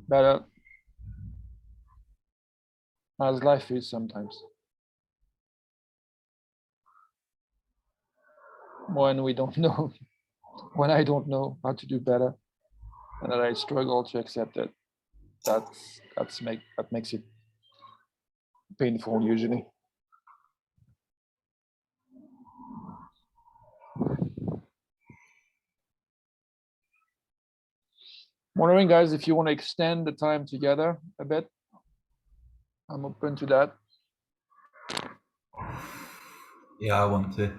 But as life is sometimes. When we don't know, when I don't know how to do better, and that I struggle to accept it, that makes it painful usually. Wondering, guys, if you want to extend the time together a bit. I'm open to that. Yeah, I want to.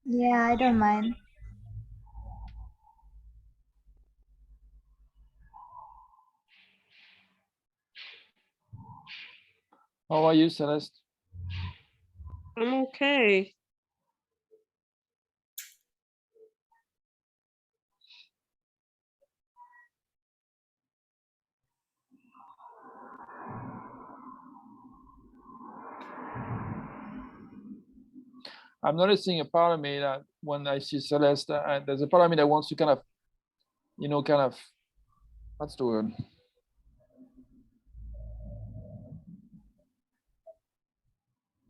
Yeah, I don't mind. How are you, Celeste? I'm okay. I'm noticing a part of me that when I see Celeste, there's a part of me that wants to kind of, what's the word?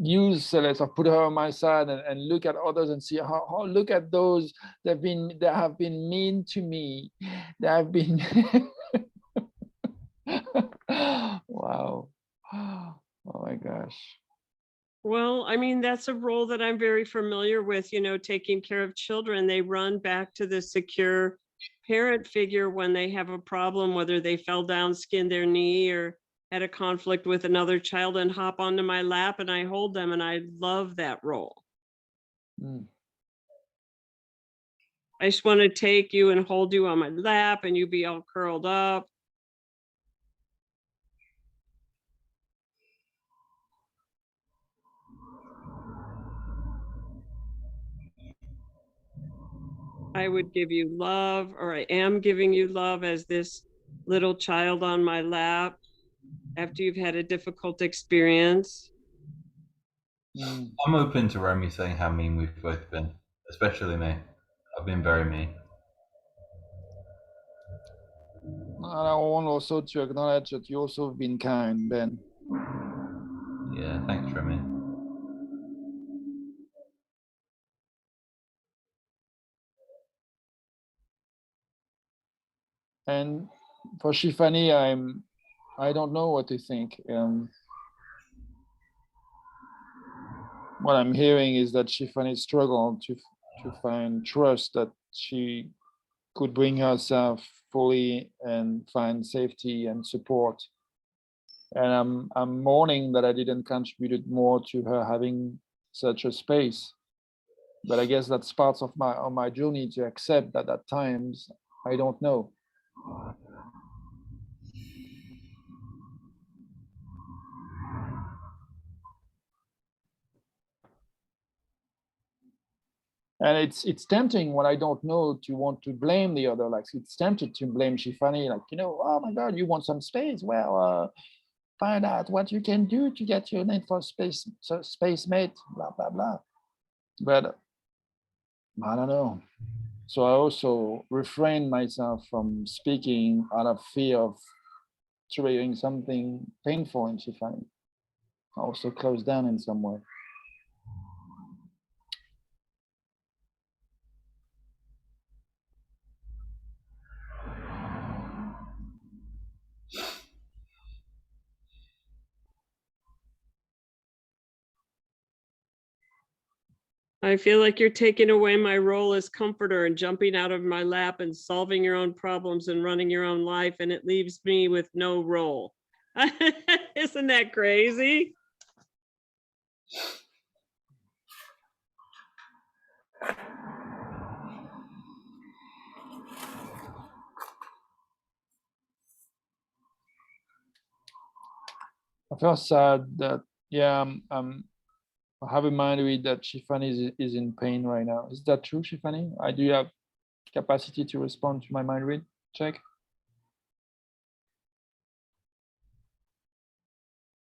Use Celeste or put her on my side and look at others and see how look at those that have been mean to me, that have been Wow. Oh my gosh. Well, I mean, that's a role that I'm very familiar with, you know, taking care of children. They run back to the secure parent figure when they have a problem, whether they fell down, skinned their knee, or had a conflict with another child, and hop onto my lap and I hold them. And I love that role. Mm. I just want to take you and hold you on my lap and you be all curled up. I would give you love, or I am giving you love as this little child on my lap after you've had a difficult experience. Mm. I'm open to Rémi saying how mean we've both been, especially me. I've been very mean. And I want also to acknowledge that you also have been kind, Ben. Yeah, thanks, Rémi. And for Shifani, I don't know what to think. What I'm hearing is that Shifani struggled to find trust that she could bring herself fully and find safety and support. And I'm mourning that I didn't contribute more to her having such a space. But I guess that's part of my journey to accept that at times I don't know. And it's tempting when I don't know to want to blame the other. Like it's tempted to blame Shifani, like, oh my God, you want some space? Well, find out what you can do to get your need for space mate, blah blah blah. But I don't know. So I also refrain myself from speaking out of fear of triggering something painful in Shifani. I also close down in some way. I feel like you're taking away my role as comforter and jumping out of my lap and solving your own problems and running your own life, and it leaves me with no role. Isn't that crazy? I feel sad that, yeah, I have in mind with that Shifani is in pain right now. Is that true, Shifani? I do have capacity to respond to my mind read check.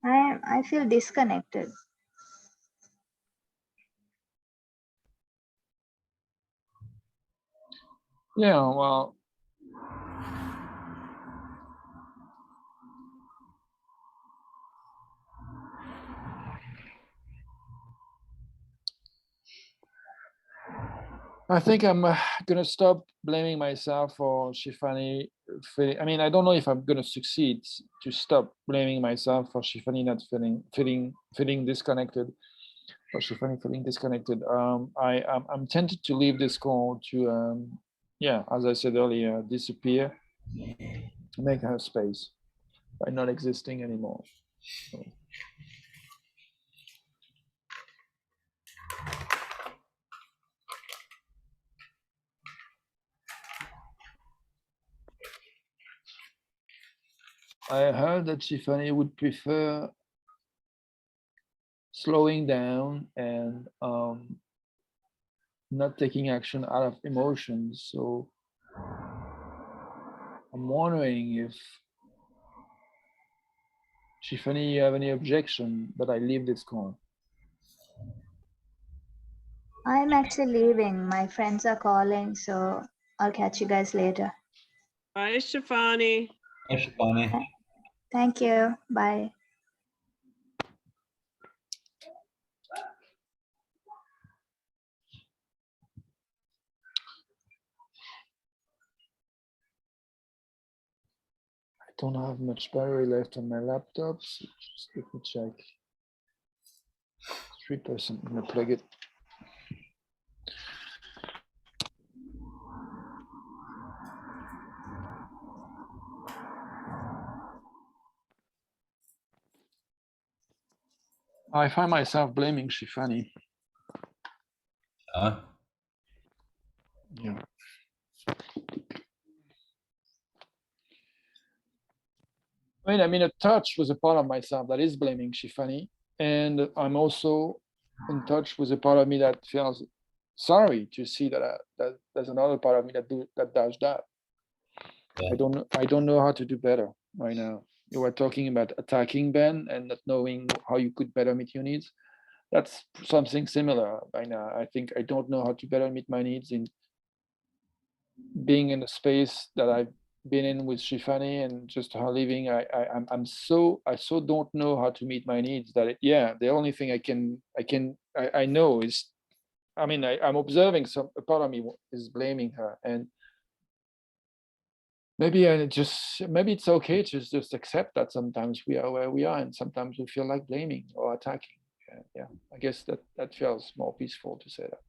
I feel disconnected. Yeah, well, I think I'm gonna stop blaming myself for Shifani feeling. I mean, I don't know if I'm gonna succeed to stop blaming myself for Shifani not feeling disconnected, or Shifani feeling disconnected. I'm tempted to leave this call to, yeah, as I said earlier, disappear, make her space by not existing anymore. So. I heard that Shifani would prefer slowing down and not taking action out of emotions. So I'm wondering if Shifani, you have any objection that I leave this call? I'm actually leaving. My friends are calling, so I'll catch you guys later. Bye, Shifani. Hey, Shifani. Thank you. Bye. don't have much battery left on my laptop, so just let me check. 3%. I'm gonna plug it. I find myself blaming Shifani. Yeah. I mean, a touch was a part of myself that is blaming Shifani, and I'm also in touch with a part of me that feels sorry to see that that there's another part of me that does that. Yeah. I don't know how to do better right now. You were talking about attacking Ben and not knowing how you could better meet your needs. That's something similar right now. I think I don't know how to better meet my needs in being in a space that I've been in with Shifani and just her living. I so don't know how to meet my needs that the only thing I know is, I mean, I'm observing a part of me is blaming her, and maybe it's okay to just accept that sometimes we are where we are and sometimes we feel like blaming or attacking. Yeah, I guess that feels more peaceful to say that.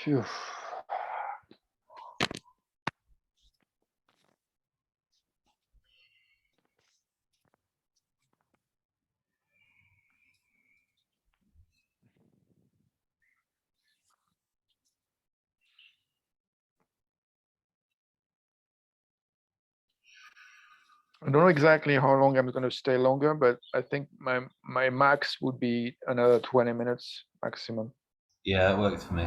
Phew. I don't know exactly how long I'm going to stay longer, but I think my max would be another 20 minutes maximum. Yeah, it works for me.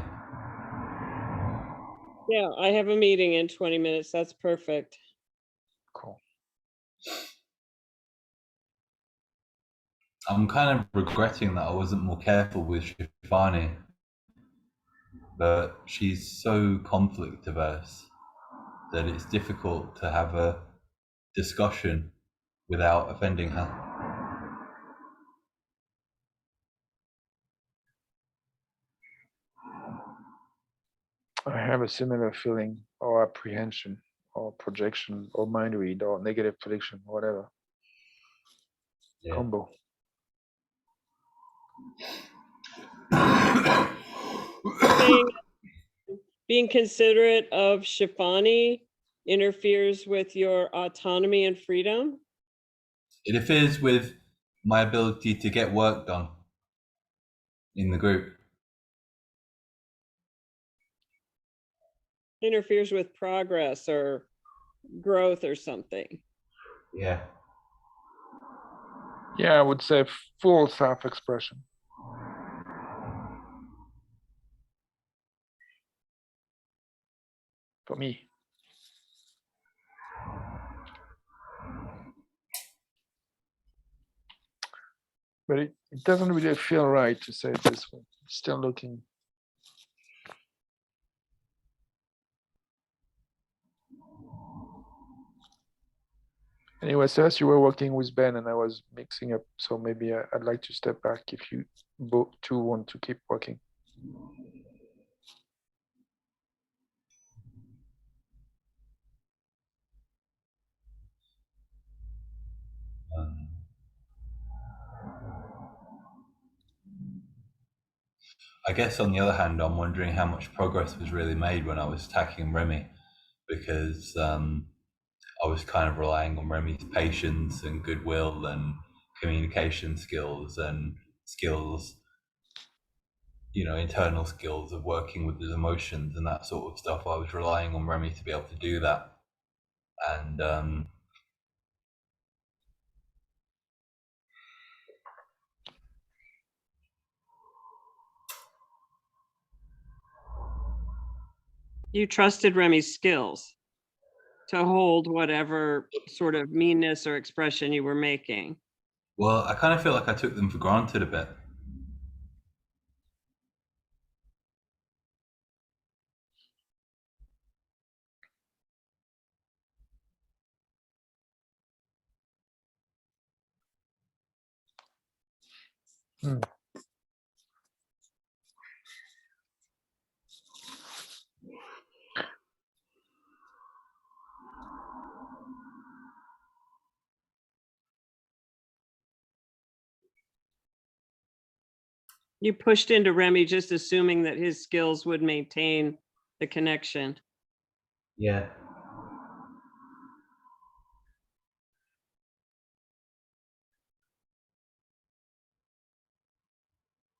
Yeah, I have a meeting in 20 minutes. That's perfect. Cool. I'm kind of regretting that I wasn't more careful with Shifani, but she's so conflict averse that it's difficult to have a discussion without offending her. I have a similar feeling or apprehension or projection or mind read or negative prediction, whatever. Yeah. Combo. Being considerate of Shifani interferes with your autonomy and freedom? It interferes with my ability to get work done in the group. Interferes with progress or growth or something. Yeah. Yeah, I would say full self-expression. For me. But it doesn't really feel right to say it this way. Still looking. Anyway, so as you were working with Ben and I was mixing up, so maybe I'd like to step back if you both two want to keep working. I guess on the other hand, I'm wondering how much progress was really made when I was attacking Rémi, because I was kind of relying on Rémi's patience and goodwill and communication skills and skills, internal skills of working with his emotions and that sort of stuff. I was relying on Rémi to be able to do that. And You trusted Remy's skills to hold whatever sort of meanness or expression you were making. well, I kind of feel like I took them for granted a bit. You pushed into Remy just assuming that his skills would maintain the connection. Yeah.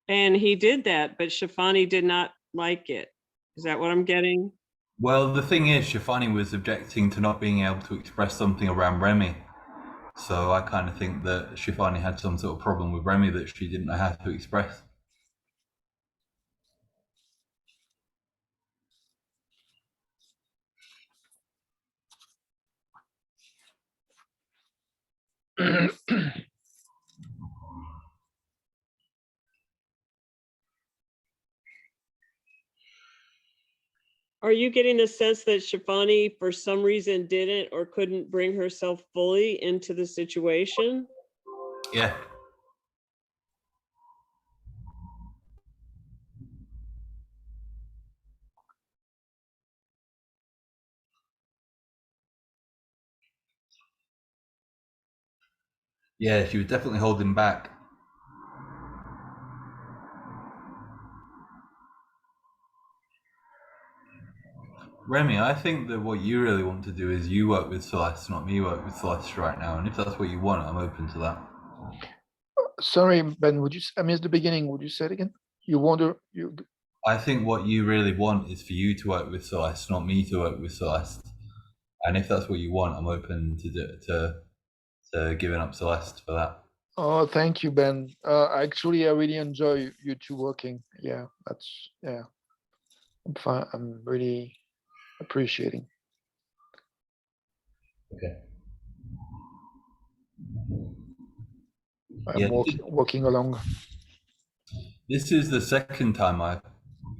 And he did that, but Shifani did not like it. Is that what I'm getting? Well, the thing is, Shifani was objecting to not being able to express something around Remy. So I kind of think that Shifani had some sort of problem with Remy that she didn't know how to express. Are you getting the sense that Shifani, for some reason, didn't or couldn't bring herself fully into the situation? Yeah. Yeah, she was definitely holding back. Remy, I think that what you really want to do is you work with Celeste, not me work with Celeste right now. And if that's what you want, I'm open to that. Sorry, Ben, I missed the beginning. Would you say it again? I think what you really want is for you to work with Celeste, not me to work with Celeste. And if that's what you want, I'm open to giving up Celeste for that. Oh, thank you, Ben. Actually, I really enjoy you two working. Yeah, I'm fine. I'm really appreciating. Okay. I'm walking along. This is the second time I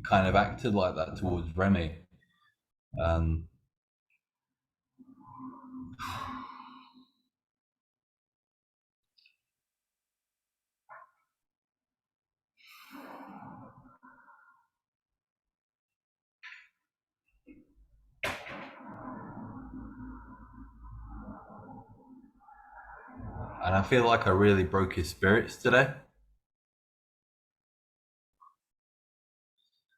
kind of acted like that towards Remy. And I feel like I really broke his spirits today.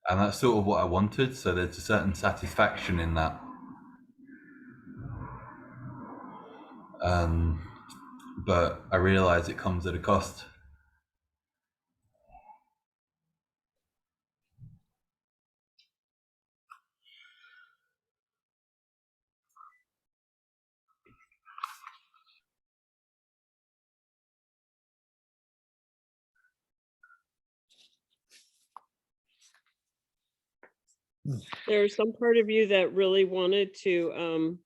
And that's sort of what I wanted, so there's a certain satisfaction in that. But I realize it comes at a cost. There's some part of you that really wanted to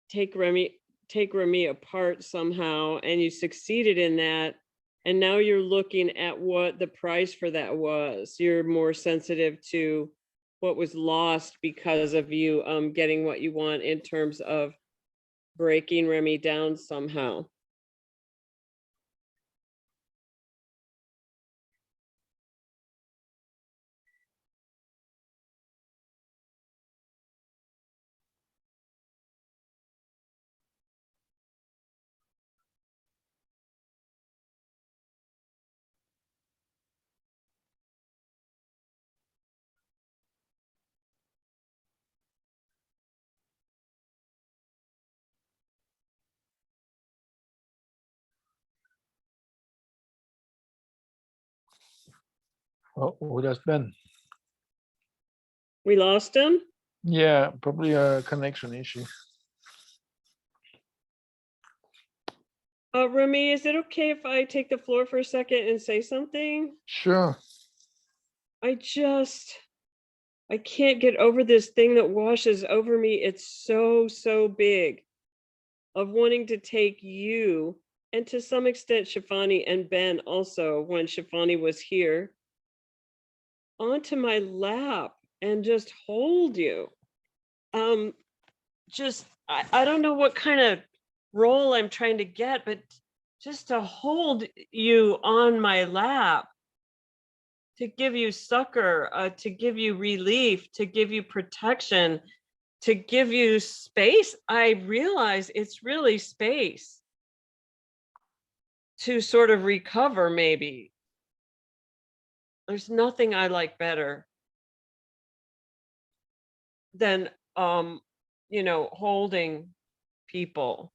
take Remy apart somehow, and you succeeded in that. And now you're looking at what the price for that was. You're more sensitive to what was lost because of you getting what you want in terms of breaking Remy down somehow. Oh, who has Ben? We lost him? Yeah, probably a connection issue. Remy, is it okay if I take the floor for a second and say something? Sure. I can't get over this thing that washes over me. It's so big, of wanting to take you, and to some extent Shifani and Ben also, when Shifani was here, onto my lap and just hold you. I don't know what kind of role I'm trying to get, but just to hold you on my lap, to give you succor, to give you relief, to give you protection, to give you space. I realize it's really space to sort of recover, maybe. There's nothing I like better than, holding people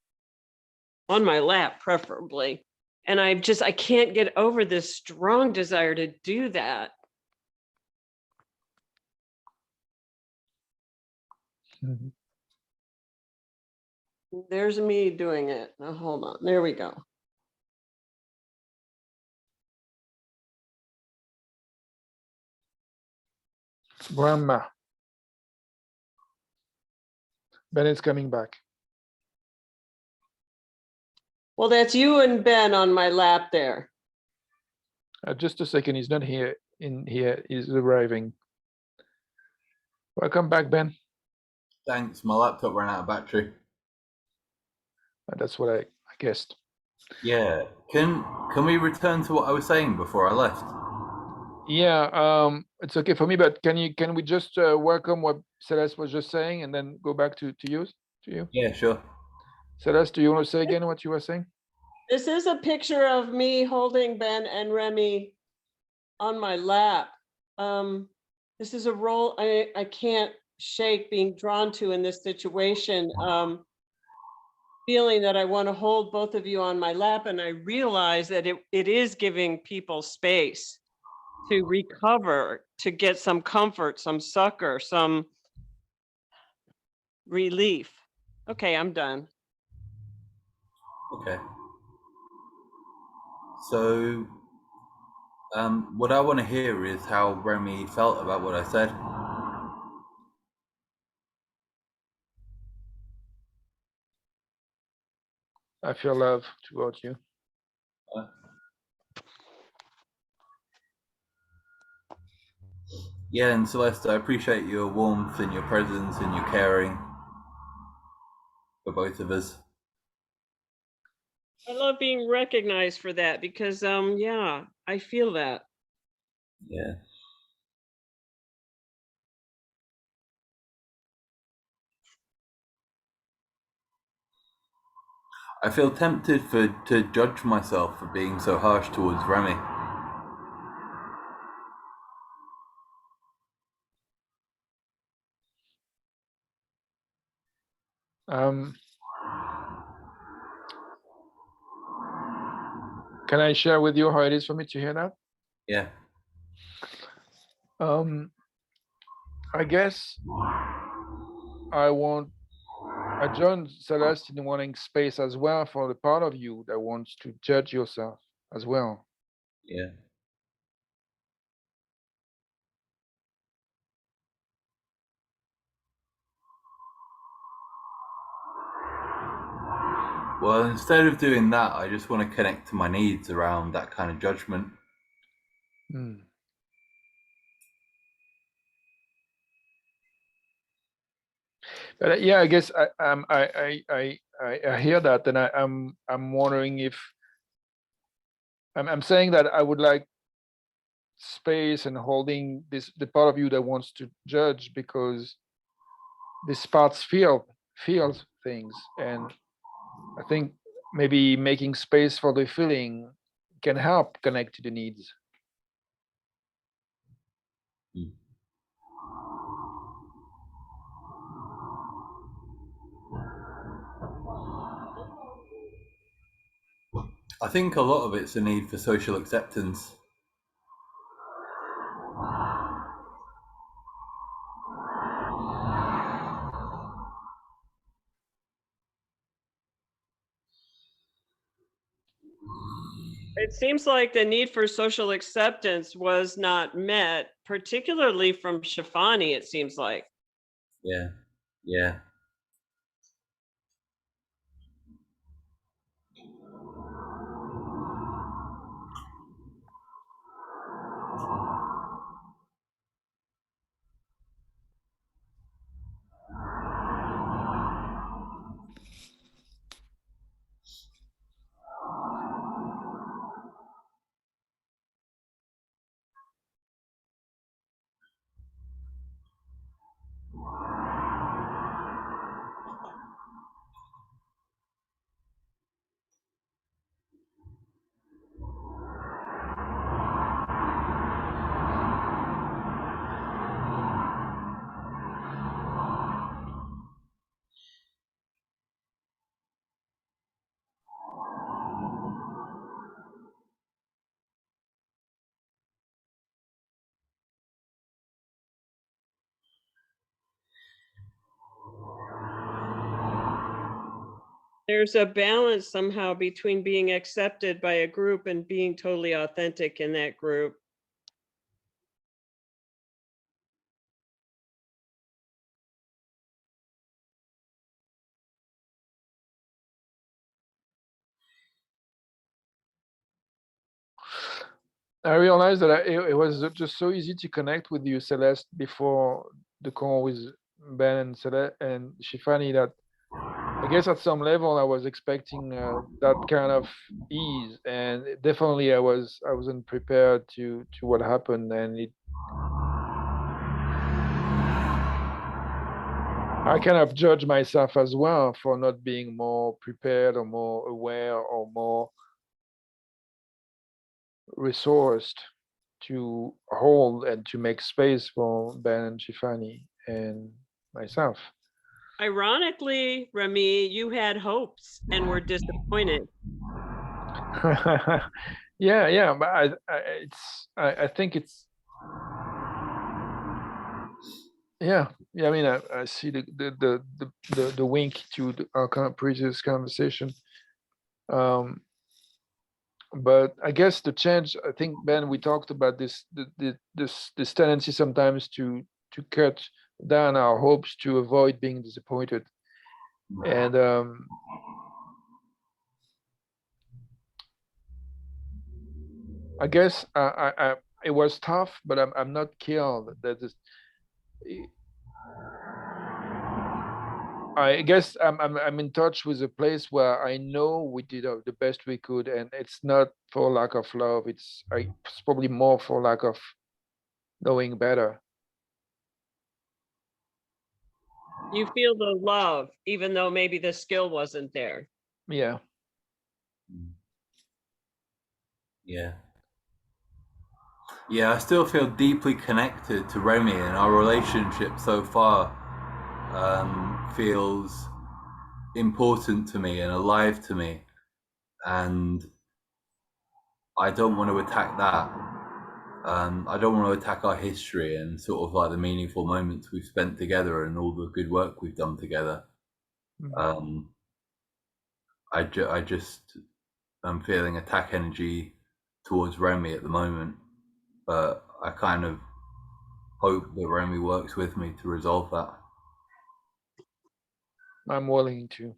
on my lap, preferably. And I can't get over this strong desire to do that. Mhm. There's me doing it. Now hold on. There we go. Grandma. Ben is coming back. Well, that's you and Ben on my lap there. Just a second, he's not here. In here, he's arriving. Welcome back, Ben. Thanks. My laptop ran out of battery. That's what I guessed. Yeah. Can we return to what I was saying before I left? Yeah, it's okay for me, but can we just welcome what Celeste was just saying and then go back to you? Yeah, sure. Celeste, do you want to say again what you were saying? This is a picture of me holding Ben and Rémi on my lap. This is a role I can't shake being drawn to in this situation. Feeling that I want to hold both of you on my lap, and I realize that it is giving people space to recover, to get some comfort, some succor, some relief. Okay, I'm done. Okay. So, what I want to hear is how Remy felt about what I said. I feel love towards you. Yeah, and Celeste, I appreciate your warmth and your presence and your caring for both of us. I love being recognized for that because, yeah, I feel that. Yeah. I feel tempted to judge myself for being so harsh towards Remy. Can I share with you how it is for me to hear that? Yeah. I guess I join Celeste in wanting space as well for the part of you that wants to judge yourself as well. Yeah. Well, instead of doing that, I just want to connect to my needs around that kind of judgment. Hmm. But yeah, I guess I hear that, and I'm wondering if I'm saying that I would like space and holding the part of you that wants to judge, because this parts feels things, and I think maybe making space for the feeling can help connect to the needs. I think a lot of it's a need for social acceptance. It seems like the need for social acceptance was not met, particularly from Shifani, it seems like. Yeah. Yeah. There's a balance somehow between being accepted by a group and being totally authentic in that group. I realized that it was just so easy to connect with you, Celeste, before the call with Ben and Celeste and Shifani, that I guess at some level I was expecting that kind of ease, and definitely I wasn't prepared to what happened, and I kind of judge myself as well for not being more prepared or more aware or more resourced to hold and to make space for Ben and Shifani and myself. Ironically, Remy, you had hopes and were disappointed. Yeah, but I think it's yeah. I mean, I see the wink to our previous conversation. But I guess the change. I think, Ben, we talked about this tendency sometimes to cut down our hopes to avoid being disappointed, and I guess it was tough, but I'm not killed. That is, I guess I'm in touch with a place where I know we did the best we could, and it's not for lack of love. It's probably more for lack of knowing better. You feel the love, even though maybe the skill wasn't there. Yeah. Yeah. Yeah, I still feel deeply connected to Remy, and our relationship so far feels important to me and alive to me. And I don't want to attack that. I don't want to attack our history and sort of like the meaningful moments we've spent together and all the good work we've done together. Mhm. I just am feeling attack energy towards Remy at the moment, but I kind of hope that Remy works with me to resolve that. I'm willing to.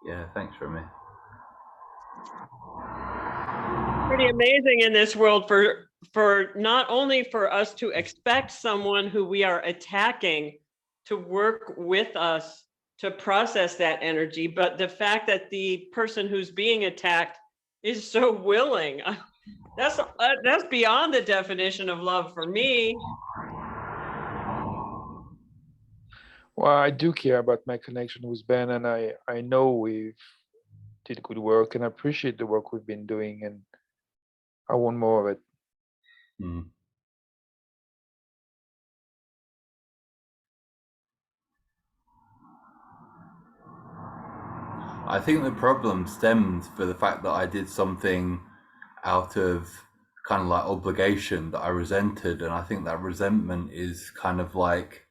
Yeah, thanks, Remy. Pretty amazing in this world for not only for us to expect someone who we are attacking to work with us to process that energy, but the fact that the person who's being attacked is so willing. That's beyond the definition of love for me. Well, I do care about my connection with Ben, and I know we've did good work, and I appreciate the work we've been doing, and I want more of it. Mm. I think the problem stems for the fact that I did something out of kind of like obligation that I resented, and I think that resentment is kind of like,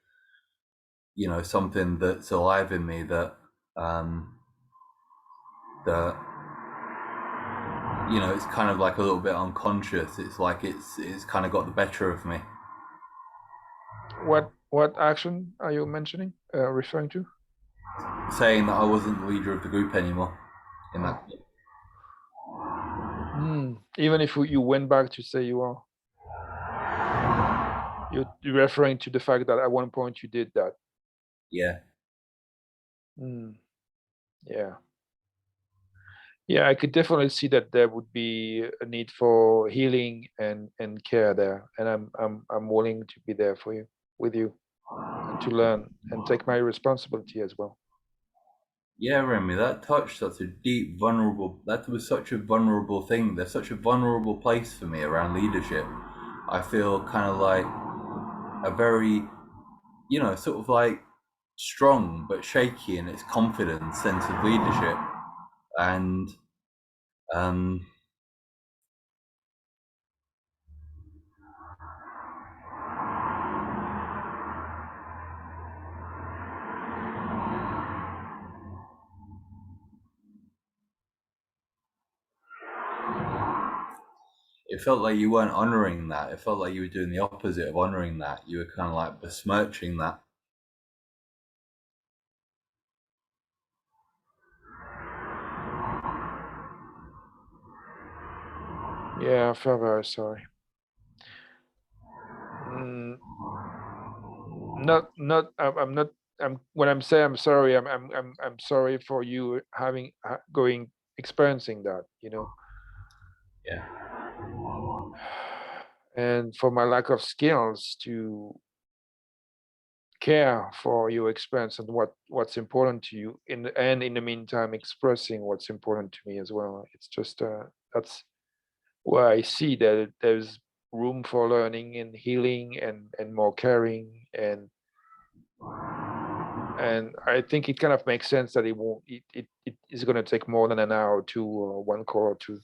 you know, something that's alive in me that that you know, it's kind of like a little bit unconscious. It's like it's kind of got the better of me. What action are you mentioning? Referring to? Saying that I wasn't the leader of the group anymore in that. Even if you went back to say you are, you're referring to the fact that at one point you did that. Yeah. Yeah. Yeah, I could definitely see that there would be a need for healing and care there, and I'm willing to be there for you, with you, and to learn and take my responsibility as well. Yeah, Remy, that touched such a deep, vulnerable. That was such a vulnerable thing. There's such a vulnerable place for me around leadership. I feel kind of like a very, you know, sort of like strong but shaky in its confidence sense of leadership, and it felt like you weren't honoring that. It felt like you were doing the opposite of honoring that. You were kind of like besmirching that. Yeah, I feel very sorry. I'm not. When I'm saying I'm sorry, I'm sorry for you experiencing that, you know, Yeah. and for my lack of skills to care for your experience and what's important to you, and in the meantime expressing what's important to me as well. It's just that's where I see that there's room for learning and healing and more caring, and I think it kind of makes sense that it is going to take more than an hour or two, or one call or two.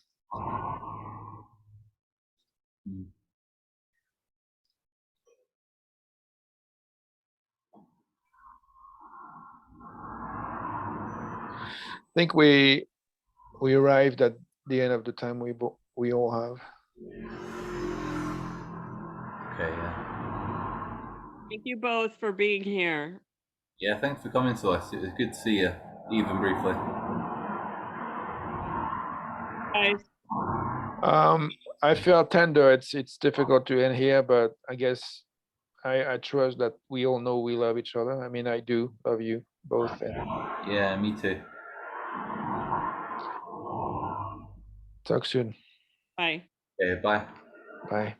Mm. I think we arrived at the end of the time we all have. Okay, yeah. Thank you both for being here. Yeah, thanks for coming to us. It was good to see you, even briefly. Guys, I feel tender. It's difficult to end here, but I guess I trust that we all know we love each other. I mean, I do love you both. And Yeah, me too. talk soon. bye. Okay, bye. Bye.